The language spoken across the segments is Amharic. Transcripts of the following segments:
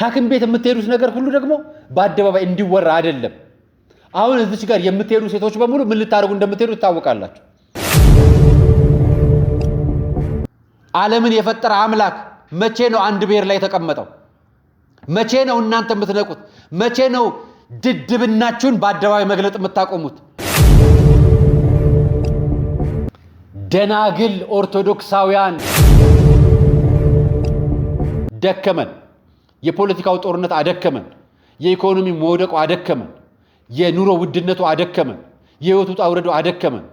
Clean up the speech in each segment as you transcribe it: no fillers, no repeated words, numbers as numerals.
ሐኪም ቤት የምትሄዱት ነገር ሁሉ ደግሞ በአደባባይ እንዲወራ አይደለም። አሁን እዚች ጋር የምትሄዱ ሴቶች በሙሉ ምን ልታደርጉ እንደምትሄዱ ታውቃላችሁ። ዓለምን የፈጠረ አምላክ መቼ ነው አንድ ብሔር ላይ ተቀመጠው? መቼ ነው እናንተ የምትነቁት? መቼ ነው ድድብናችሁን በአደባባይ መግለጥ የምታቆሙት? ደናግል ኦርቶዶክሳውያን ደከመን። የፖለቲካው ጦርነት አደከመን። የኢኮኖሚ መውደቁ አደከመን። የኑሮ ውድነቱ አደከመን። የህይወቱ ውጣ ውረዱ አደከመን።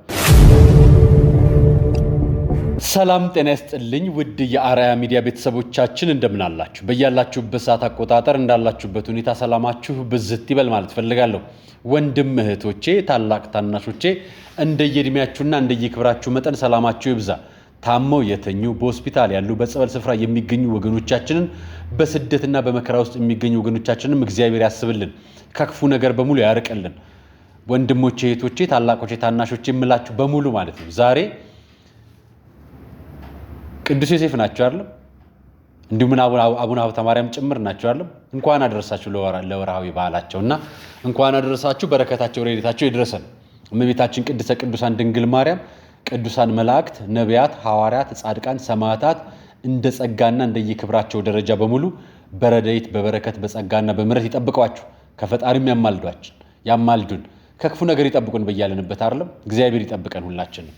ሰላም ጤና ይስጥልኝ ውድ የአርአያ ሚዲያ ቤተሰቦቻችን እንደምን አላችሁ? በያላችሁበት ሰዓት አቆጣጠር እንዳላችሁበት ሁኔታ ሰላማችሁ ብዝት ይበል ማለት ፈልጋለሁ። ወንድም እህቶቼ፣ ታላቅ ታናሾቼ እንደየእድሜያችሁና እንደየክብራችሁ መጠን ሰላማችሁ ይብዛ። ታመው የተኙ በሆስፒታል ያሉ በጸበል ስፍራ የሚገኙ ወገኖቻችንን በስደትና በመከራ ውስጥ የሚገኙ ወገኖቻችንን እግዚአብሔር ያስብልን፣ ከክፉ ነገር በሙሉ ያርቅልን። ወንድሞቼ እህቶቼ፣ ታላቆቼ ታናሾቼ የምላችሁ በሙሉ ማለት ነው ዛሬ ቅዱስ ዮሴፍ ናቸው አይደል? እንዲሁም አቡነ ሀብተ ማርያም ጭምር ናቸው አይደል? እንኳን አደረሳችሁ ለወርሃዊ በዓላቸውና እንኳን አደረሳችሁ። በረከታቸው ረድኤታቸው ይድረሰን። እመቤታችን ቅድስተ ቅዱሳን ድንግል ማርያም፣ ቅዱሳን መላእክት፣ ነቢያት፣ ሐዋርያት፣ ጻድቃን፣ ሰማዕታት እንደ ጸጋና እንደየክብራቸው ደረጃ በሙሉ በረድኤት በበረከት በጸጋና በምሕረት ይጠብቋችሁ። ከፈጣሪም ያማልዱን፣ ከክፉ ነገር ይጠብቁን በያለንበት አይደለም? እግዚአብሔር ይጠብቀን ሁላችንም።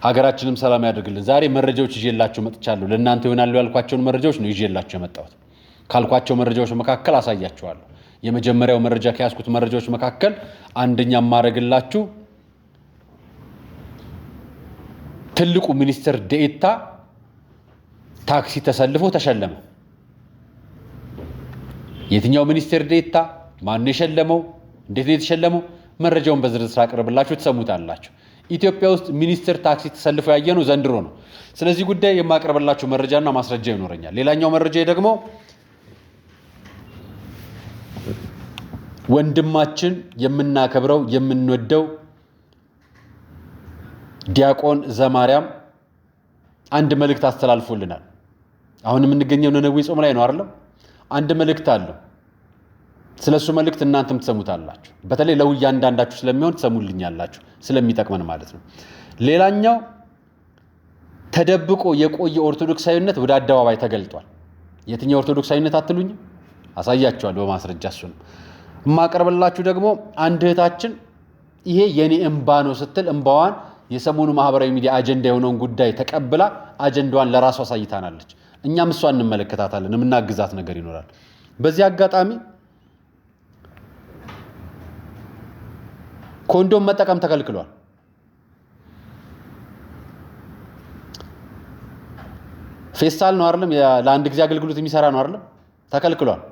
ሀገራችንም ሰላም ያደርግልን። ዛሬ መረጃዎች ይዤላችሁ መጥቻለሁ። ለእናንተ ይሆናሉ ያልኳቸውን መረጃዎች ነው ይዤላችሁ የመጣሁት። ካልኳቸው መረጃዎች መካከል አሳያችኋለሁ። የመጀመሪያው መረጃ ከያዝኩት መረጃዎች መካከል አንደኛ ማረግላችሁ ትልቁ ሚኒስትር ዴኤታ ታክሲ ተሰልፎ ተሸለመ። የትኛው ሚኒስትር ዴኤታ? ማን የሸለመው? እንዴት ነው የተሸለመው? መረጃውን በዝርዝር አቀርብላችሁ ትሰሙታላችሁ። ኢትዮጵያ ውስጥ ሚኒስትር ታክሲ ተሰልፎ ያየነው ዘንድሮ ነው። ስለዚህ ጉዳይ የማቀርብላችሁ መረጃና ማስረጃ ይኖረኛል። ሌላኛው መረጃ ደግሞ ወንድማችን የምናከብረው የምንወደው ዲያቆን ዘማርያም አንድ መልእክት አስተላልፎልናል። አሁን የምንገኘው ነነዌ ጾም ላይ ነው አይደል? አንድ መልእክት አለው። ስለሱ መልእክት እናንተም ትሰሙታላችሁ። በተለይ ለእያንዳንዳችሁ ስለሚሆን ትሰሙልኛላችሁ፣ ስለሚጠቅመን ማለት ነው። ሌላኛው ተደብቆ የቆየ ኦርቶዶክሳዊነት ወደ አደባባይ ተገልጧል። የትኛው ኦርቶዶክሳዊነት አትሉኝም? አሳያችኋለሁ በማስረጃ። እሱ ነው የማቀርብላችሁ። ደግሞ አንድ እህታችን ይሄ የኔ እንባ ነው ስትል እንባዋን የሰሞኑ ማህበራዊ ሚዲያ አጀንዳ የሆነውን ጉዳይ ተቀብላ አጀንዳዋን ለራሷ አሳይታናለች። እኛም እሷን እንመለከታታለን፣ የምናግዛት ነገር ይኖራል። በዚህ አጋጣሚ ኮንዶም መጠቀም ተከልክሏል። ፌስታል ነው አይደለም? ለአንድ ጊዜ አገልግሎት የሚሰራ ነው አይደለም? ተከልክሏል።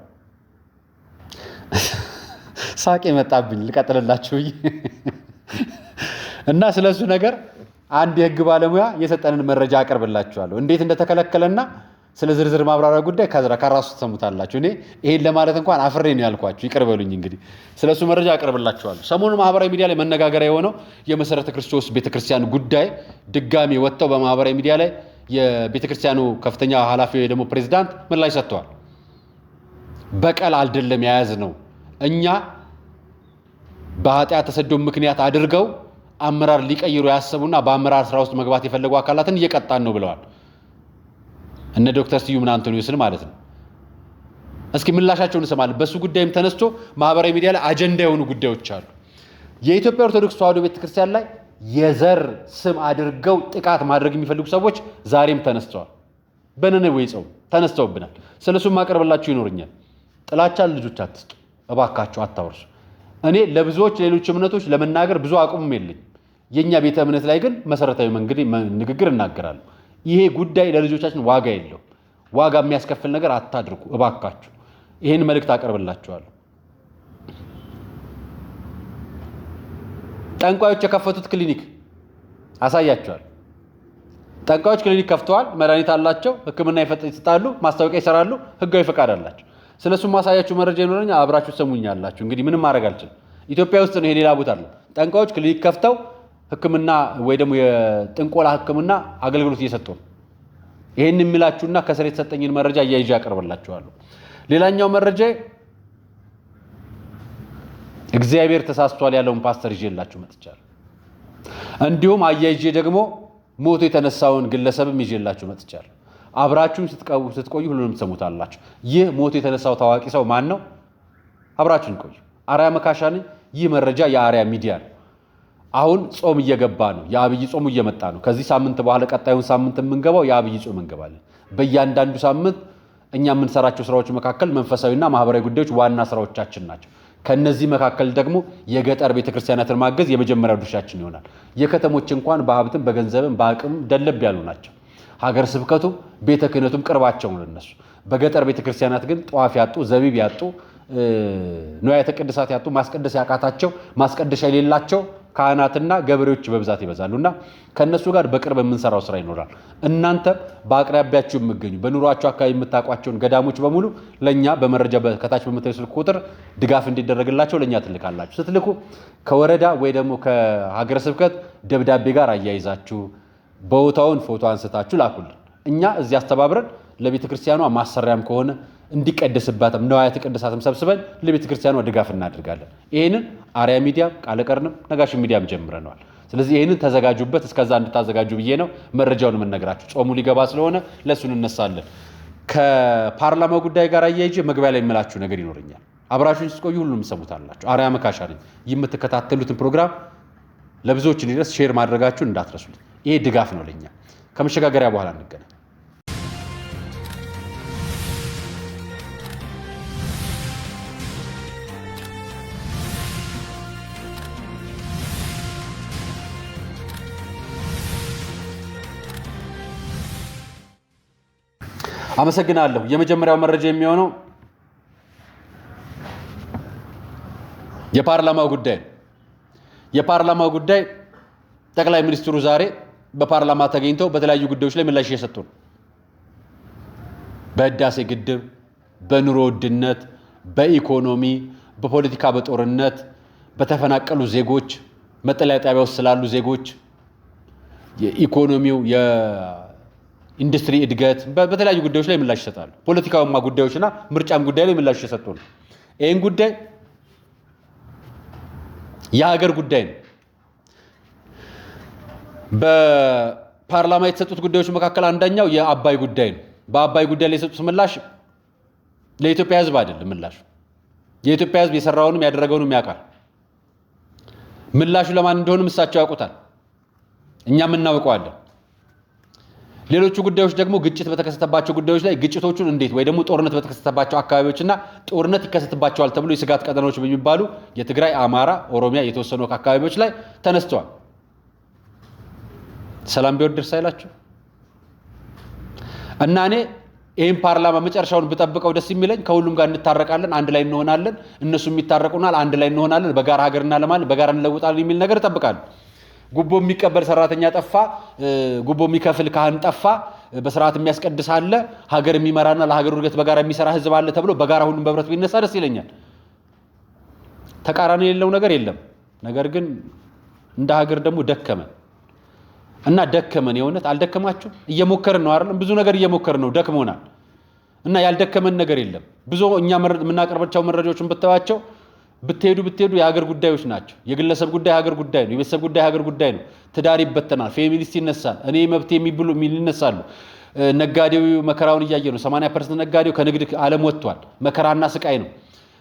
ሳቄ መጣብኝ ልቀጥልላችሁ እና ስለሱ ነገር አንድ የህግ ባለሙያ የሰጠንን መረጃ አቀርብላችኋለሁ። እንዴት እንደተከለከለና ስለ ዝርዝር ማብራሪያ ጉዳይ ከራሱ ተሰሙታላችሁ። እኔ ይሄን ለማለት እንኳን አፍሬ ነው ያልኳችሁ፣ ይቅር በሉኝ። እንግዲህ ስለሱ መረጃ አቀርብላችኋለሁ። ሰሞኑን ማህበራዊ ሚዲያ ላይ መነጋገሪያ የሆነው የመሰረተ ክርስቶስ ቤተክርስቲያን ጉዳይ ድጋሚ ወጥተው በማህበራዊ ሚዲያ ላይ የቤተክርስቲያኑ ከፍተኛ ኃላፊ ወይ ደግሞ ፕሬዝዳንት ምላሽ ሰጥተዋል። በቀል አይደለም የያዝ ነው፣ እኛ በኃጢአት ተሰዶ ምክንያት አድርገው አመራር ሊቀይሩ ያሰቡና በአመራር ስራ ውስጥ መግባት የፈለጉ አካላትን እየቀጣን ነው ብለዋል። እነ ዶክተር ስዩም አንቶኒዮስን ማለት ነው። እስኪ ምላሻቸውን እንሰማለን። በሱ ጉዳይም ተነስቶ ማህበራዊ ሚዲያ ላይ አጀንዳ የሆኑ ጉዳዮች አሉ። የኢትዮጵያ ኦርቶዶክስ ተዋሕዶ ቤተክርስቲያን ላይ የዘር ስም አድርገው ጥቃት ማድረግ የሚፈልጉ ሰዎች ዛሬም ተነስተዋል። በነነዌ ጾም ተነስተውብናል። ስለሱም ማቀርብላችሁ ይኖርኛል። ጥላቻን ልጆች አትስጡ እባካችሁ፣ አታወርሱ። እኔ ለብዙዎች ሌሎች እምነቶች ለመናገር ብዙ አቅሙም የለኝ። የኛ ቤተ እምነት ላይ ግን መሰረታዊ ንግግር እናገራለሁ። ይሄ ጉዳይ ለልጆቻችን ዋጋ የለው። ዋጋ የሚያስከፍል ነገር አታድርጉ እባካችሁ። ይሄን መልእክት አቀርብላችኋለሁ። ጠንቋዮች የከፈቱት ክሊኒክ አሳያችኋለሁ። ጠንቋዮች ክሊኒክ ከፍተዋል። መድኃኒት አላቸው፣ ሕክምና ይሰጣሉ፣ ማስታወቂያ ይሰራሉ፣ ህጋዊ ፈቃድ አላቸው። ስለሱ ማሳያችሁ መረጃ ይኖረኛል። አብራችሁ ሰሙኛላችሁ። እንግዲህ ምንም ማድረግ አልችልም። ኢትዮጵያ ውስጥ ነው፣ ይሄ ሌላ ቦታ አለ። ጠንቋዮች ክሊኒክ ከፍተው ህክምና ወይ ደግሞ የጥንቆላ ህክምና አገልግሎት እየሰጡ ነው። ይሄን የሚላችሁና ከስር የተሰጠኝን መረጃ እያይዤ አቀርብላችኋለሁ። ሌላኛው መረጃ እግዚአብሔር ተሳስቷል ያለውን ፓስተር ይዤላችሁ መጥቻለሁ። እንዲሁም አያይዤ ደግሞ ሞቶ የተነሳውን ግለሰብም ይዤላችሁ መጥቻለሁ። አብራችሁን ስትቆዩ ሁሉንም ትሰሙታላችሁ። ይህ ሞቶ የተነሳው ታዋቂ ሰው ማን ነው? አብራችሁን ቆዩ። አርያ መካሻ ነኝ። ይህ መረጃ የአርያ ሚዲያ ነው። አሁን ጾም እየገባ ነው። የአብይ ጾሙ እየመጣ ነው። ከዚህ ሳምንት በኋላ ቀጣዩን ሳምንት የምንገባው የአብይ ጾም እንገባለን። በእያንዳንዱ ሳምንት እኛ የምንሰራቸው ስራዎች መካከል መንፈሳዊና ማህበራዊ ጉዳዮች ዋና ስራዎቻችን ናቸው። ከነዚህ መካከል ደግሞ የገጠር ቤተክርስቲያናትን ማገዝ የመጀመሪያው ድርሻችን ይሆናል። የከተሞች እንኳን በሀብትም በገንዘብም በአቅም ደለብ ያሉ ናቸው። ሀገር ስብከቱም ቤተ ክህነቱም ቅርባቸው ነው ለነሱ። በገጠር ቤተክርስቲያናት ግን ጧፍ ያጡ፣ ዘቢብ ያጡ፣ ንዋያተ ቅድሳት ያጡ፣ ማስቀደስ ያቃታቸው፣ ማስቀደሻ የሌላቸው ካህናትና ገበሬዎች በብዛት ይበዛሉና ከነሱ ጋር በቅርብ የምንሰራው ስራ ይኖራል። እናንተ በአቅራቢያችሁ የምገኙ በኑሯችሁ አካባቢ የምታውቋቸውን ገዳሞች በሙሉ ለኛ በመረጃ ከታች በምታዩ ስልክ ቁጥር ድጋፍ እንዲደረግላቸው ለኛ ትልካላችሁ። ስትልኩ ከወረዳ ወይ ደግሞ ከሀገረ ስብከት ደብዳቤ ጋር አያይዛችሁ ቦታውን ፎቶ አንስታችሁ ላኩልን። እኛ እዚህ አስተባብረን ለቤተ ክርስቲያኗ ማሰሪያም ከሆነ እንዲቀደስባትም ንዋያተ ቅድሳትም ሰብስበን ለቤተ ክርስቲያኗ ድጋፍ እናደርጋለን። ይሄንን አርያ ሚዲያ ቃለ ቀርንም ነጋሽ ሚዲያም ጀምረናል። ስለዚህ ይሄንን ተዘጋጁበት። እስከዛ እንድታዘጋጁ ብዬ ነው መረጃውን የምነግራችሁ። ጾሙ ሊገባ ስለሆነ ለሱን እንነሳለን። ከፓርላማው ጉዳይ ጋር አያይዤ መግቢያ ላይ የምላችሁ ነገር ይኖረኛል። አብራችሁን ስትቆዩ ሁሉንም ሰሙታላችሁ። አርያ መካሻ ነኝ። የምትከታተሉትን ፕሮግራም ለብዙዎች እንዲደርስ ሼር ማድረጋችሁን እንዳትረሱት። ይሄ ድጋፍ ነው ለኛ። ከመሸጋገሪያ በኋላ እንገናኝ። አመሰግናለሁ። የመጀመሪያው መረጃ የሚሆነው የፓርላማው ጉዳይ ነው። የፓርላማው ጉዳይ ጠቅላይ ሚኒስትሩ ዛሬ በፓርላማ ተገኝተው በተለያዩ ጉዳዮች ላይ ምላሽ እየሰጡ ነው። በህዳሴ ግድብ፣ በኑሮ ውድነት፣ በኢኮኖሚ፣ በፖለቲካ፣ በጦርነት፣ በተፈናቀሉ ዜጎች፣ መጠለያ ጣቢያ ውስጥ ስላሉ ዜጎች፣ የኢኮኖሚው ኢንዱስትሪ እድገት በተለያዩ ጉዳዮች ላይ ምላሽ ይሰጣሉ። ፖለቲካውማ ጉዳዮችና ምርጫም ጉዳይ ላይ ምላሽ ይሰጡ ነው። ይሄን ጉዳይ የሀገር ጉዳይ ነው። በፓርላማ የተሰጡት ጉዳዮች መካከል አንደኛው የአባይ ጉዳይ ነው። በአባይ ጉዳይ ላይ የሰጡት ምላሽ ለኢትዮጵያ ህዝብ አይደለም። ምላሹ የኢትዮጵያ ህዝብ የሰራውንም ያደረገውንም ያውቃል። ምላሹ ለማን እንደሆነም እሳቸው ያውቁታል፣ እኛም እናውቀዋለን። ሌሎቹ ጉዳዮች ደግሞ ግጭት በተከሰተባቸው ጉዳዮች ላይ ግጭቶቹን እንዴት ወይ ደግሞ ጦርነት በተከሰተባቸው አካባቢዎችና ጦርነት ይከሰትባቸዋል ተብሎ የስጋት ቀጠናዎች በሚባሉ የትግራይ፣ አማራ፣ ኦሮሚያ የተወሰኑ አካባቢዎች ላይ ተነስተዋል። ሰላም ቢወርድ ደስ አይላችሁ? እና እኔ ይህን ፓርላማ መጨረሻውን ብጠብቀው ደስ የሚለኝ ከሁሉም ጋር እንታረቃለን፣ አንድ ላይ እንሆናለን፣ እነሱም ይታረቁናል፣ አንድ ላይ እንሆናለን፣ በጋራ ሀገር እናለማለን፣ በጋራ እንለውጣለን የሚል ነገር እጠብቃለሁ። ጉቦ የሚቀበል ሰራተኛ ጠፋ፣ ጉቦ የሚከፍል ካህን ጠፋ፣ በስርዓት የሚያስቀድስ አለ፣ ሀገር የሚመራና ለሀገር እድገት በጋራ የሚሰራ ህዝብ አለ ተብሎ በጋራ ሁሉም በህብረት ቢነሳ ደስ ይለኛል። ተቃራኒ የሌለው ነገር የለም። ነገር ግን እንደ ሀገር ደግሞ ደከመን እና ደከመን። የእውነት አልደከማችሁ? እየሞከርን ነው አይደል? ብዙ ነገር እየሞከርን ነው፣ ደክሞናል። እና ያልደከመን ነገር የለም። ብዙ እኛ የምናቀርባቸው መረጃዎችን ብታዩዋቸው ብትሄዱ የሀገር ጉዳዮች ናቸው። የግለሰብ ጉዳይ የሀገር ጉዳይ ነው። የቤተሰብ ጉዳይ የሀገር ጉዳይ ነው። ትዳር ይበተናል፣ ፌሚኒስት ይነሳል፣ እኔ መብት የሚብሉ ይነሳሉ። ነጋዴው መከራውን እያየ ነው። 80% ነጋዴው ከንግድ ዓለም ወጥቷል። መከራና ስቃይ ነው።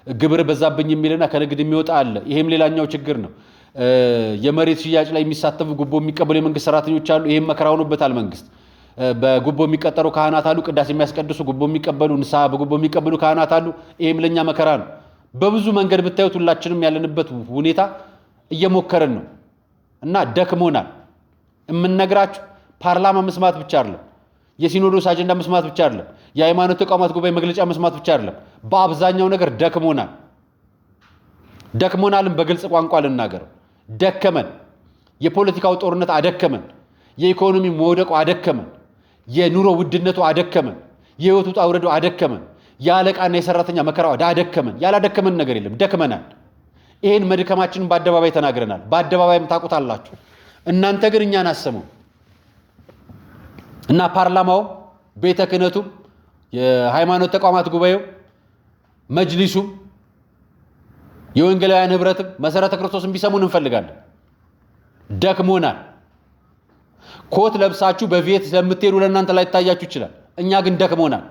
ግብር በዛብኝ የሚልና ከንግድ የሚወጣ አለ። ይሄም ሌላኛው ችግር ነው። የመሬት ሽያጭ ላይ የሚሳተፉ ጉቦ የሚቀበሉ የመንግስት ሰራተኞች አሉ። ይሄም መከራ ሆኖበታል መንግስት። በጉቦ የሚቀጠሩ ካህናት አሉ። ቅዳሴ የሚያስቀድሱ ጉቦ የሚቀበሉ፣ ንስሐ በጉቦ የሚቀበሉ ካህናት አሉ። ይሄም ለኛ መከራ ነው። በብዙ መንገድ ብታዩት ሁላችንም ያለንበት ሁኔታ እየሞከርን ነው እና ደክሞናል። የምንነግራችሁ ፓርላማ መስማት ብቻ አይደለም፣ የሲኖዶስ አጀንዳ መስማት ብቻ አይደለም፣ የሃይማኖት ተቋማት ጉባኤ መግለጫ መስማት ብቻ አይደለም። በአብዛኛው ነገር ደክሞናልን በግልጽ ቋንቋ ልናገረው። ደከመን። የፖለቲካው ጦርነት አደከመን። የኢኮኖሚ መውደቁ አደከመን። የኑሮ ውድነቱ አደከመን። የህይወት ውጣ ውረዱ አደከመን። የአለቃና የሰራተኛ መከራው አደከመን። ያላደከመን ነገር የለም። ደክመናል። ይሄን መድከማችንን በአደባባይ ተናግረናል። በአደባባይም ታውቁታላችሁ። እናንተ ግን እኛን አሰሙ እና ፓርላማው፣ ቤተ ክህነቱም፣ የሃይማኖት ተቋማት ጉባኤው፣ መጅሊሱም የወንጌላውያን ህብረትም መሰረተ ክርስቶስን ቢሰሙን እንፈልጋለን። ደክሞናል። ኮት ለብሳችሁ በቪየት ስለምትሄዱ ለእናንተ ላይ ታያችሁ ይችላል። እኛ ግን ደክሞናል።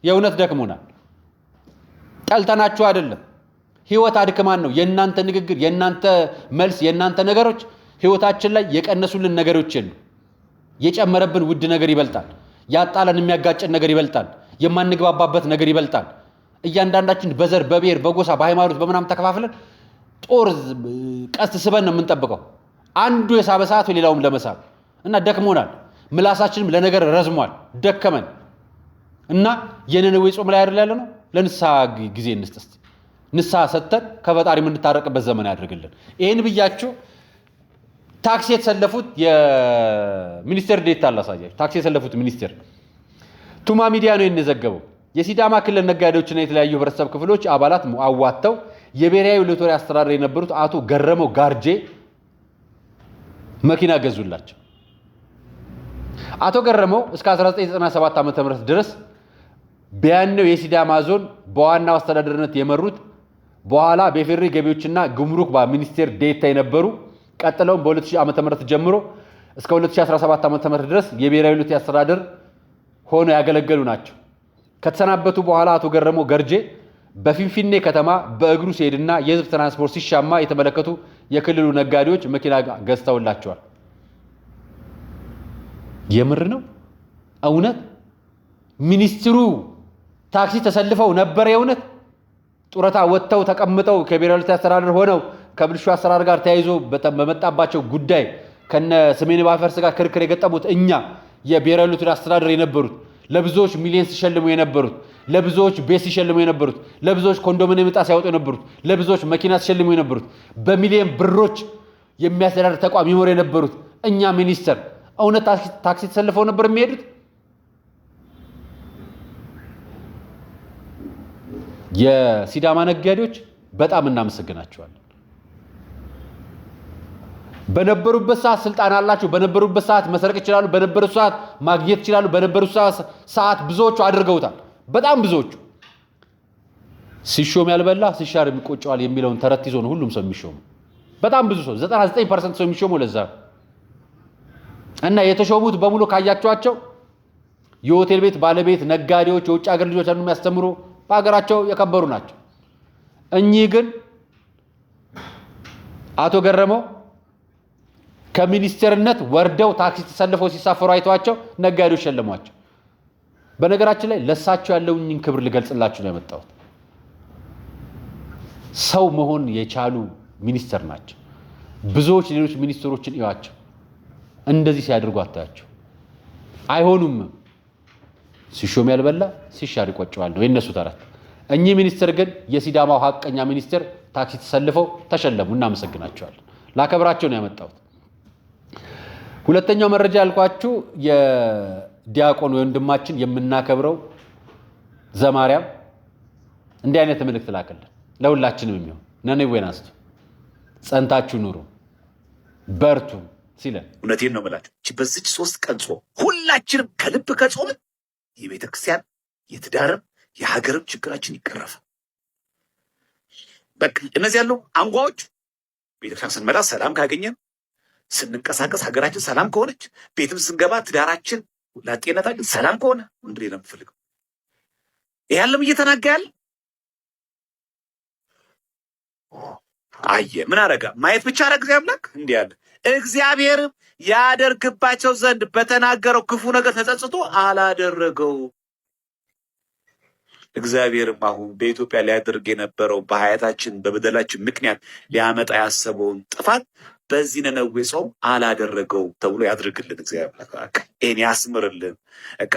የእውነት ደክሞናል። ጠልተናችሁ አይደለም። ህይወት አድክማን ነው። የእናንተ ንግግር፣ የእናንተ መልስ፣ የእናንተ ነገሮች ህይወታችን ላይ የቀነሱልን ነገሮች የሉ። የጨመረብን ውድ ነገር ይበልጣል። ያጣለን የሚያጋጨን ነገር ይበልጣል። የማንግባባበት ነገር ይበልጣል። እያንዳንዳችን በዘር በብሔር በጎሳ በሃይማኖት በምናም ተከፋፍለን ጦር ቀስት ስበን ነው የምንጠብቀው። አንዱ የሳበ ሰዓት ሌላውም ለመሳብ እና ደክሞናል። ምላሳችንም ለነገር ረዝሟል። ደከመን እና የነነዌ ጾም ላይ አይደል ያለነው? ለንስሐ ጊዜ እንስጥ። ንስሐ ሰጥተን ከፈጣሪ የምንታረቅበት ዘመን ያድርግልን። ይሄን ብያችሁ ታክሲ የተሰለፉት የሚኒስቴር ዴታ አላሳያችሁ። ታክሲ የተሰለፉት ሚኒስቴር ቱማ ሚዲያ ነው የነዘገበው። የሲዳማ ክልል ነጋዴዎችና የተለያዩ ህብረተሰብ ክፍሎች አባላት አዋተው የብሔራዊ ሎተሪ አስተዳዳሪ የነበሩት አቶ ገረመው ጋርጄ መኪና ገዙላቸው። አቶ ገረመው እስከ 1997 ዓ.ም ድረስ በያኔው የሲዳማ ዞን በዋናው አስተዳደርነት የመሩት በኋላ በፌዴራል ገቢዎችና ጉምሩክ ሚኒስቴር ዴታ የነበሩ ቀጥለውም በ2000 ዓ.ም ጀምሮ እስከ 2017 ዓ.ም ድረስ የብሔራዊ ሎተሪ አስተዳደር ሆነው ያገለገሉ ናቸው። ከተሰናበቱ በኋላ አቶ ገረመው ገርጄ በፊንፊኔ ከተማ በእግሩ ሲሄድና የህዝብ ትራንስፖርት ሲሻማ የተመለከቱ የክልሉ ነጋዴዎች መኪና ገዝተውላቸዋል። የምር ነው? እውነት ሚኒስትሩ ታክሲ ተሰልፈው ነበር? የእውነት ጡረታ ወጥተው ተቀምጠው ከብሔራዊ ሎተሪ አስተዳደር ሆነው ከብልሹ አሰራር ጋር ተያይዞ በመጣባቸው ጉዳይ ከነ ሰሜን ባፈርስ ጋር ክርክር የገጠሙት እኛ የብሔራዊ ሎተሪ አስተዳደር የነበሩት ለብዙዎች ሚሊዮን ሲሸልሙ የነበሩት ለብዙዎች ቤት ሲሸልሙ የነበሩት ለብዙዎች ኮንዶሚኒየም ዕጣ ሲያወጡ የነበሩት ለብዙዎች መኪና ሲሸልሙ የነበሩት በሚሊዮን ብሮች የሚያስተዳድር ተቋም ይኖር የነበሩት እኛ ሚኒስተር እውነት ታክሲ ተሰልፈው ነበር የሚሄዱት? የሲዳማ ነጋዴዎች በጣም እናመሰግናቸዋለን። በነበሩበት ሰዓት ስልጣን አላቸው። በነበሩበት ሰዓት መስረቅ ይችላሉ። በነበሩበት ሰዓት ማግኘት ይችላሉ። በነበሩበት ሰዓት ብዙዎቹ አድርገውታል። በጣም ብዙዎቹ ሲሾም ያልበላ ሲሻር የሚቆጨዋል የሚለውን ተረት ይዞ ነው ሁሉም ሰው የሚሾሙ። በጣም ብዙ ሰው 99% ሰው የሚሾመው ለዛ እና የተሾሙት በሙሉ ካያቸዋቸው የሆቴል ቤት ባለቤት ነጋዴዎች፣ የውጭ ሀገር ልጆች አሉ የሚያስተምሩ በሀገራቸው የከበሩ ናቸው። እኚህ ግን አቶ ገረመው ከሚኒስቴርነት ወርደው ታክሲ ተሰልፈው ሲሳፈሩ አይተዋቸው ነጋዴዎች ሸለሟቸው። በነገራችን ላይ ለሳቸው ያለውን ክብር ልገልጽላችሁ ነው ያመጣሁት። ሰው መሆን የቻሉ ሚኒስተር ናቸው። ብዙዎች ሌሎች ሚኒስትሮችን ይዋቸው እንደዚህ ሲያደርጉ አታያቸው። አይሆኑም። ሲሾም ያልበላ ሲሻር ይቆጨዋል ነው የነሱ ተረት። እኚህ ሚኒስትር ግን የሲዳማው ሀቀኛ ሚኒስትር ታክሲ ተሰልፈው ተሸለሙ። እናመሰግናቸዋለን። ላከብራቸው ነው ያመጣሁት። ሁለተኛው መረጃ ያልኳችሁ የዲያቆን ወንድማችን የምናከብረው ዘማርያም እንዲህ አይነት መልእክት ላከልን። ለሁላችንም የሚሆን ነነዌን አንስቶ ጸንታችሁ ኑሩ በርቱ ሲለን እውነቴን ነው የምላችሁ። በዚች 3 ቀን ጾም ሁላችንም ከልብ ከጾምን የቤተ ክርስቲያን የትዳርም የሀገርም ችግራችን ይቀረፋል። በቃ እነዚህ ያሉ አንጓዎች ቤተክርስቲያን ስንመጣ ሰላም ካገኘን፣ ስንንቀሳቀስ ሀገራችን ሰላም ከሆነች፣ ቤትም ስንገባ ትዳራችን ላጤነታችን ሰላም ከሆነ እንድሬ ነው የምፈልገው። ይህ ያለም እየተናጋ ያለ አየ ምን አረጋ ማየት ብቻ አረግ እግዚአብሔር አምላክ እንዲህ ያለ እግዚአብሔርም ያደርግባቸው ዘንድ በተናገረው ክፉ ነገር ተጸጽቶ አላደረገው። እግዚአብሔርም አሁን በኢትዮጵያ ሊያደርግ የነበረው በሀያታችን በበደላችን ምክንያት ሊያመጣ ያሰበውን ጥፋት በዚህ ነነዌ ጾም አላደረገው ተብሎ ያድርግልን። እግዚአብሔር እኔ ያስምርልን።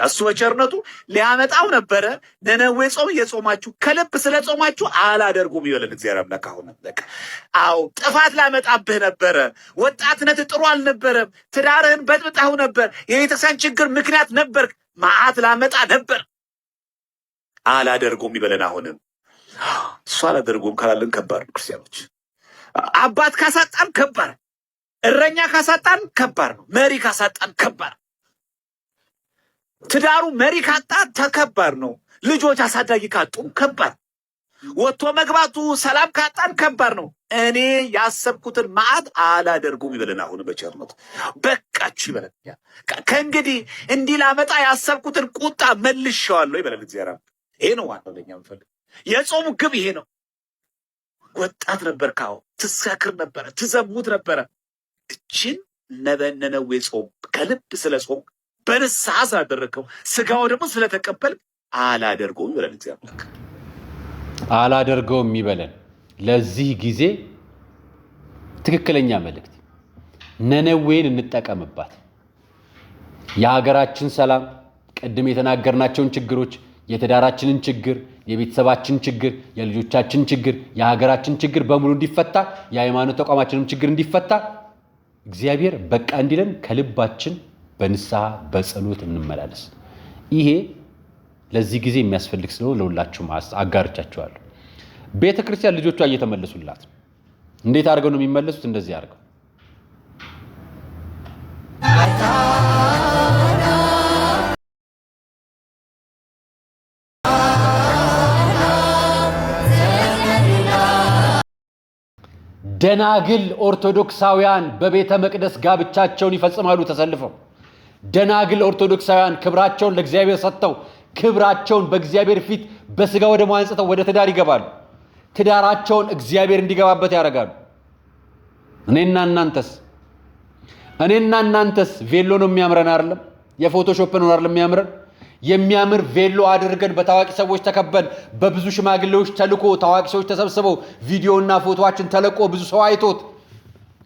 እሱ በቸርነቱ ሊያመጣው ነበረ። ነነዌ ጾም እየጾማችሁ ከልብ ስለ ጾማችሁ አላደርጉም ይበልን እግዚአብሔር አምላክ። አሁን በቃ አዎ ጥፋት ላመጣብህ ነበረ። ወጣትነት ጥሩ አልነበረም። ትዳርህን በጥብጣው ነበር። የቤተክርስቲያን ችግር ምክንያት ነበር። መዓት ላመጣ ነበር። አላደርጉም ይበልን። አሁንም እሱ አላደርጉም ካላልን ከባድ ነው። ክርስቲያኖች አባት ካሳጣን ከባድ፣ እረኛ ካሳጣን ከባድ ነው። መሪ ካሳጣን ከባድ፣ ትዳሩ መሪ ካጣ ተከባድ ነው። ልጆች አሳዳጊ ካጡ ከባድ። ወጥቶ መግባቱ ሰላም ካጣን ከባድ ነው። እኔ ያሰብኩትን መዓት አላደርጉም ይበለን። አሁን በቸርነቱ በቃችሁ ይበለን። ከእንግዲህ እንዲህ ላመጣ ያሰብኩትን ቁጣ መልሼዋለሁ ይበለን እግዚአብሔር። ይሄ ነው ዋናው ለኛ የምፈልግ። የጾሙ ግብ ይሄ ነው። ወጣት ነበር፣ ካው ትሰክር ነበረ፣ ትዘሙት ነበረ። እችን ነበነነዌ ጾም ከልብ ስለ ጾም በንስሐ ስላደረግከው ስጋው ደግሞ ስለተቀበል አላደርገውም ይበለን እግዚአብሔር። አላደርገውም ይበለን። ለዚህ ጊዜ ትክክለኛ መልእክት ነነዌን እንጠቀምባት። የሀገራችን ሰላም፣ ቅድም የተናገርናቸውን ችግሮች፣ የትዳራችንን ችግር፣ የቤተሰባችን ችግር፣ የልጆቻችን ችግር፣ የሀገራችን ችግር በሙሉ እንዲፈታ፣ የሃይማኖት ተቋማችንም ችግር እንዲፈታ እግዚአብሔር በቃ እንዲለን ከልባችን በንስሐ በጸሎት እንመላለስ። ይሄ ለዚህ ጊዜ የሚያስፈልግ ስለሆነ ለሁላችሁም አጋርቻችኋለሁ። ቤተ ክርስቲያን ልጆቿ እየተመለሱላት። እንዴት አድርገው ነው የሚመለሱት? እንደዚህ አድርገው ደናግል ኦርቶዶክሳውያን በቤተ መቅደስ ጋብቻቸውን ይፈጽማሉ ተሰልፈው። ደናግል ኦርቶዶክሳውያን ክብራቸውን ለእግዚአብሔር ሰጥተው ክብራቸውን በእግዚአብሔር ፊት በስጋ ወደሙ አንጽተው ወደ ትዳር ይገባሉ። ትዳራቸውን እግዚአብሔር እንዲገባበት ያደርጋሉ። እኔና እናንተስ ቬሎ ነው የሚያምረን አይደለም? የፎቶሾፕ ነው አይደለም የሚያምረን? የሚያምር ቬሎ አድርገን በታዋቂ ሰዎች ተከበን በብዙ ሽማግሌዎች ተልኮ ታዋቂ ሰዎች ተሰብስበው ቪዲዮና ፎቶአችን ተለቆ ብዙ ሰው አይቶት፣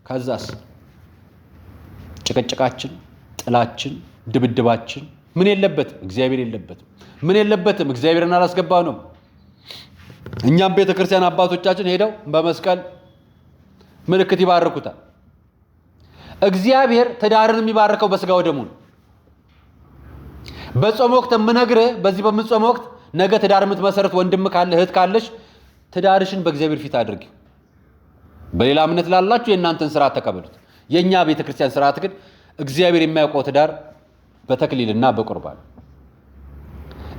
ከዛስ ጭቅጭቃችን፣ ጥላችን፣ ድብድባችን ምን የለበትም? እግዚአብሔር የለበትም። ምን የለበትም? እግዚአብሔርን አላስገባ ነው። እኛም ቤተ ክርስቲያን አባቶቻችን ሄደው በመስቀል ምልክት ይባርኩታል። እግዚአብሔር ትዳርን የሚባርከው በስጋ ወደሙ ነው። በጾም ወቅት የምነግርህ በዚህ በምጾም ወቅት ነገ ትዳር የምትመሰረት ወንድም ካለ እህት ካለሽ ትዳርሽን በእግዚአብሔር ፊት አድርጊ። በሌላ እምነት ላላችሁ የእናንተን ስርዓት ተቀበሉት። የእኛ ቤተ ክርስቲያን ስርዓት ግን እግዚአብሔር የማያውቀው ትዳር በተክሊልና በቁርባን።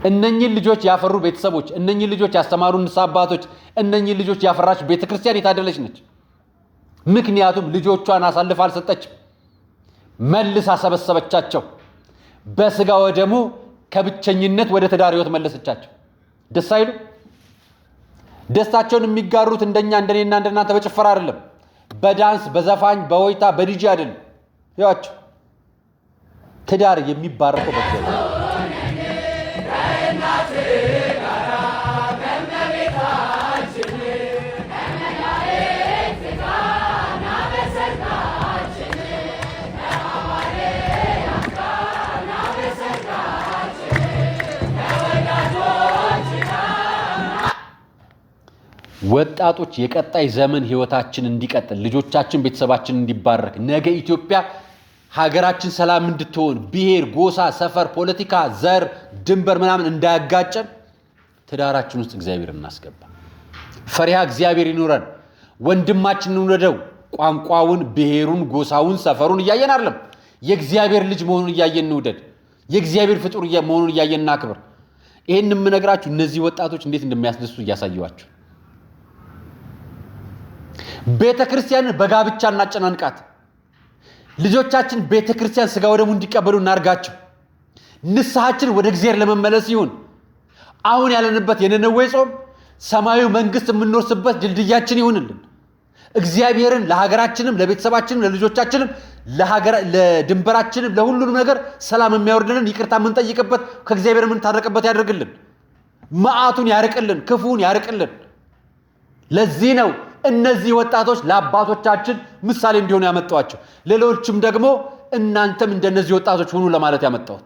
እነኚህን ልጆች ያፈሩ ቤተሰቦች፣ እነኚህን ልጆች ያስተማሩ ንስሐ አባቶች፣ እነኚህን ልጆች ያፈራች ቤተ ክርስቲያን የታደለች ነች። ምክንያቱም ልጆቿን አሳልፋ አልሰጠችም፣ መልሳ ሰበሰበቻቸው። በስጋ ወደሙ ከብቸኝነት ወደ ትዳር ህይወት መለሰቻቸው። ደስ አይሉ? ደስታቸውን የሚጋሩት እንደኛ እንደኔና እንደናንተ በጭፈራ አይደለም፣ በዳንስ በዘፋኝ በወይታ በዲጂ አይደለም። ያቸው ትዳር የሚባረከው በእግዚአብሔር ወጣቶች የቀጣይ ዘመን ህይወታችን እንዲቀጥል፣ ልጆቻችን ቤተሰባችን እንዲባረክ፣ ነገ ኢትዮጵያ ሀገራችን ሰላም እንድትሆን ብሔር፣ ጎሳ፣ ሰፈር፣ ፖለቲካ፣ ዘር፣ ድንበር ምናምን እንዳያጋጨን ትዳራችን ውስጥ እግዚአብሔር እናስገባ። ፈሪሃ እግዚአብሔር ይኑረን። ወንድማችንን እንውደደው። ቋንቋውን፣ ብሔሩን፣ ጎሳውን፣ ሰፈሩን እያየን አይደለም፣ የእግዚአብሔር ልጅ መሆኑን እያየን እንውደድ። የእግዚአብሔር ፍጡር መሆኑን እያየን እናክብር። ይሄን የምነግራችሁ እነዚህ ወጣቶች እንዴት እንደሚያስደስቱ እያሳየዋችሁ። ቤተ ክርስቲያንን በጋብቻ እናጨናንቃት። ልጆቻችን ቤተ ክርስቲያን ስጋ ወደሙ እንዲቀበሉ እናርጋቸው። ንስሐችን ወደ እግዚአብሔር ለመመለስ ይሁን። አሁን ያለንበት የነነዌ ጾም ሰማያዊ መንግስት የምንወርስበት ድልድያችን ይሁንልን። እግዚአብሔርን ለሀገራችንም፣ ለቤተሰባችንም፣ ለልጆቻችንም፣ ለድንበራችንም፣ ለሁሉንም ነገር ሰላም የሚያወርድልን፣ ይቅርታ የምንጠይቅበት፣ ከእግዚአብሔር የምንታረቅበት ያደርግልን። መዓቱን ያርቅልን፣ ክፉን ያርቅልን። ለዚህ ነው እነዚህ ወጣቶች ለአባቶቻችን ምሳሌ እንዲሆኑ ያመጣዋቸው። ሌሎችም ደግሞ እናንተም እንደነዚህ ወጣቶች ሁኑ ለማለት ያመጣሁት።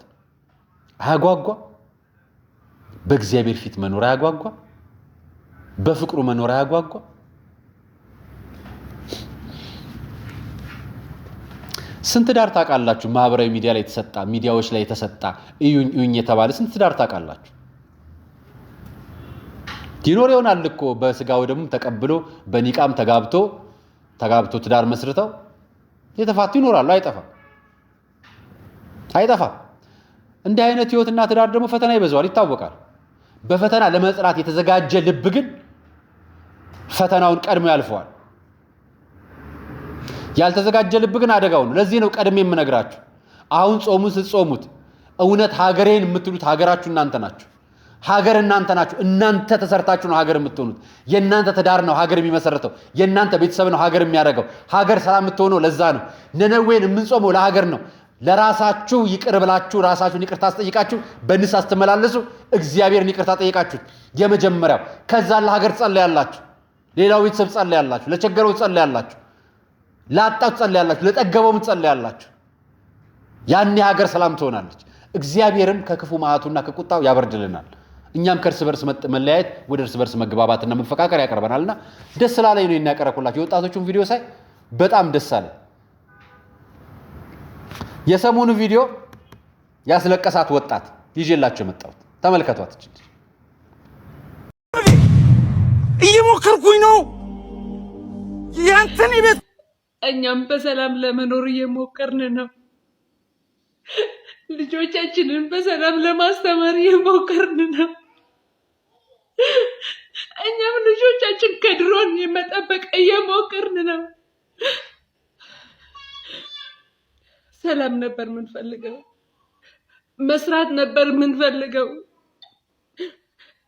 አያጓጓ? በእግዚአብሔር ፊት መኖር አያጓጓ? በፍቅሩ መኖር አያጓጓ? ስንት ዳር ታውቃላችሁ? ማህበራዊ ሚዲያ ላይ የተሰጣ፣ ሚዲያዎች ላይ የተሰጣ እዩኝ እዩኝ የተባለ ስንት ዳር ታውቃላችሁ? ይኖር ይሆናል እኮ በስጋ ወደሙ ተቀብሎ በኒቃም ተጋብቶ ትዳር መስርተው የተፋቱ ይኖራሉ። አይጠፋም። እንዲህ አይነት ህይወትና ትዳር ደግሞ ፈተና ይበዛዋል፣ ይታወቃል። በፈተና ለመጽናት የተዘጋጀ ልብ ግን ፈተናውን ቀድሞ ያልፈዋል። ያልተዘጋጀ ልብ ግን አደጋው ነው። ለዚህ ነው ቀድሜ የምነግራችሁ። አሁን ጾሙን ስትጾሙት እውነት ሀገሬን የምትሉት ሀገራችሁ እናንተ ናችሁ። ሀገር እናንተ ናችሁ። እናንተ ተሰርታችሁ ነው ሀገር የምትሆኑት። የእናንተ ትዳር ነው ሀገር የሚመሰረተው። የእናንተ ቤተሰብ ነው ሀገር የሚያደርገው። ሀገር ሰላም የምትሆነው ለዛ ነው። ነነዌን የምንጾመው ለሀገር ነው። ለራሳችሁ ይቅር ብላችሁ ራሳችሁን ይቅርታ አስጠይቃችሁ በንስሐ ስትመላለሱ እግዚአብሔርን ይቅርታ ጠይቃችሁ የመጀመሪያው። ከዛ ለሀገር ጸልያላችሁ፣ ሌላው ቤተሰብ ጸልያላችሁ፣ ለቸገረው ጸልያላችሁ፣ ላጣው ጸልያላችሁ፣ ለጠገበውም ጸልያላችሁ። ያኔ ሀገር ሰላም ትሆናለች። እግዚአብሔርም ከክፉ መዓቱና ከቁጣው ያበርድልናል። እኛም ከእርስ በርስ መለያየት ወደ እርስ በርስ መግባባትና መፈቃቀር ያቀርበናልና ደስ ስላለኝ ነው የሚያቀርብላችሁ። የወጣቶቹን ቪዲዮ ሳይ በጣም ደስ አለኝ። የሰሞኑ ቪዲዮ ያስለቀሳት ወጣት ይዤላችሁ የመጣሁት ተመልከቷት። እየሞከርኩኝ ነው ያንተን ቤት እኛም በሰላም ለመኖር እየሞከርን ነው። ልጆቻችንን በሰላም ለማስተማር እየሞከርን ነው። እኛም ልጆቻችን ከድሮን የመጠበቅ እየሞከርን ነው። ሰላም ነበር የምንፈልገው፣ መስራት ነበር የምንፈልገው።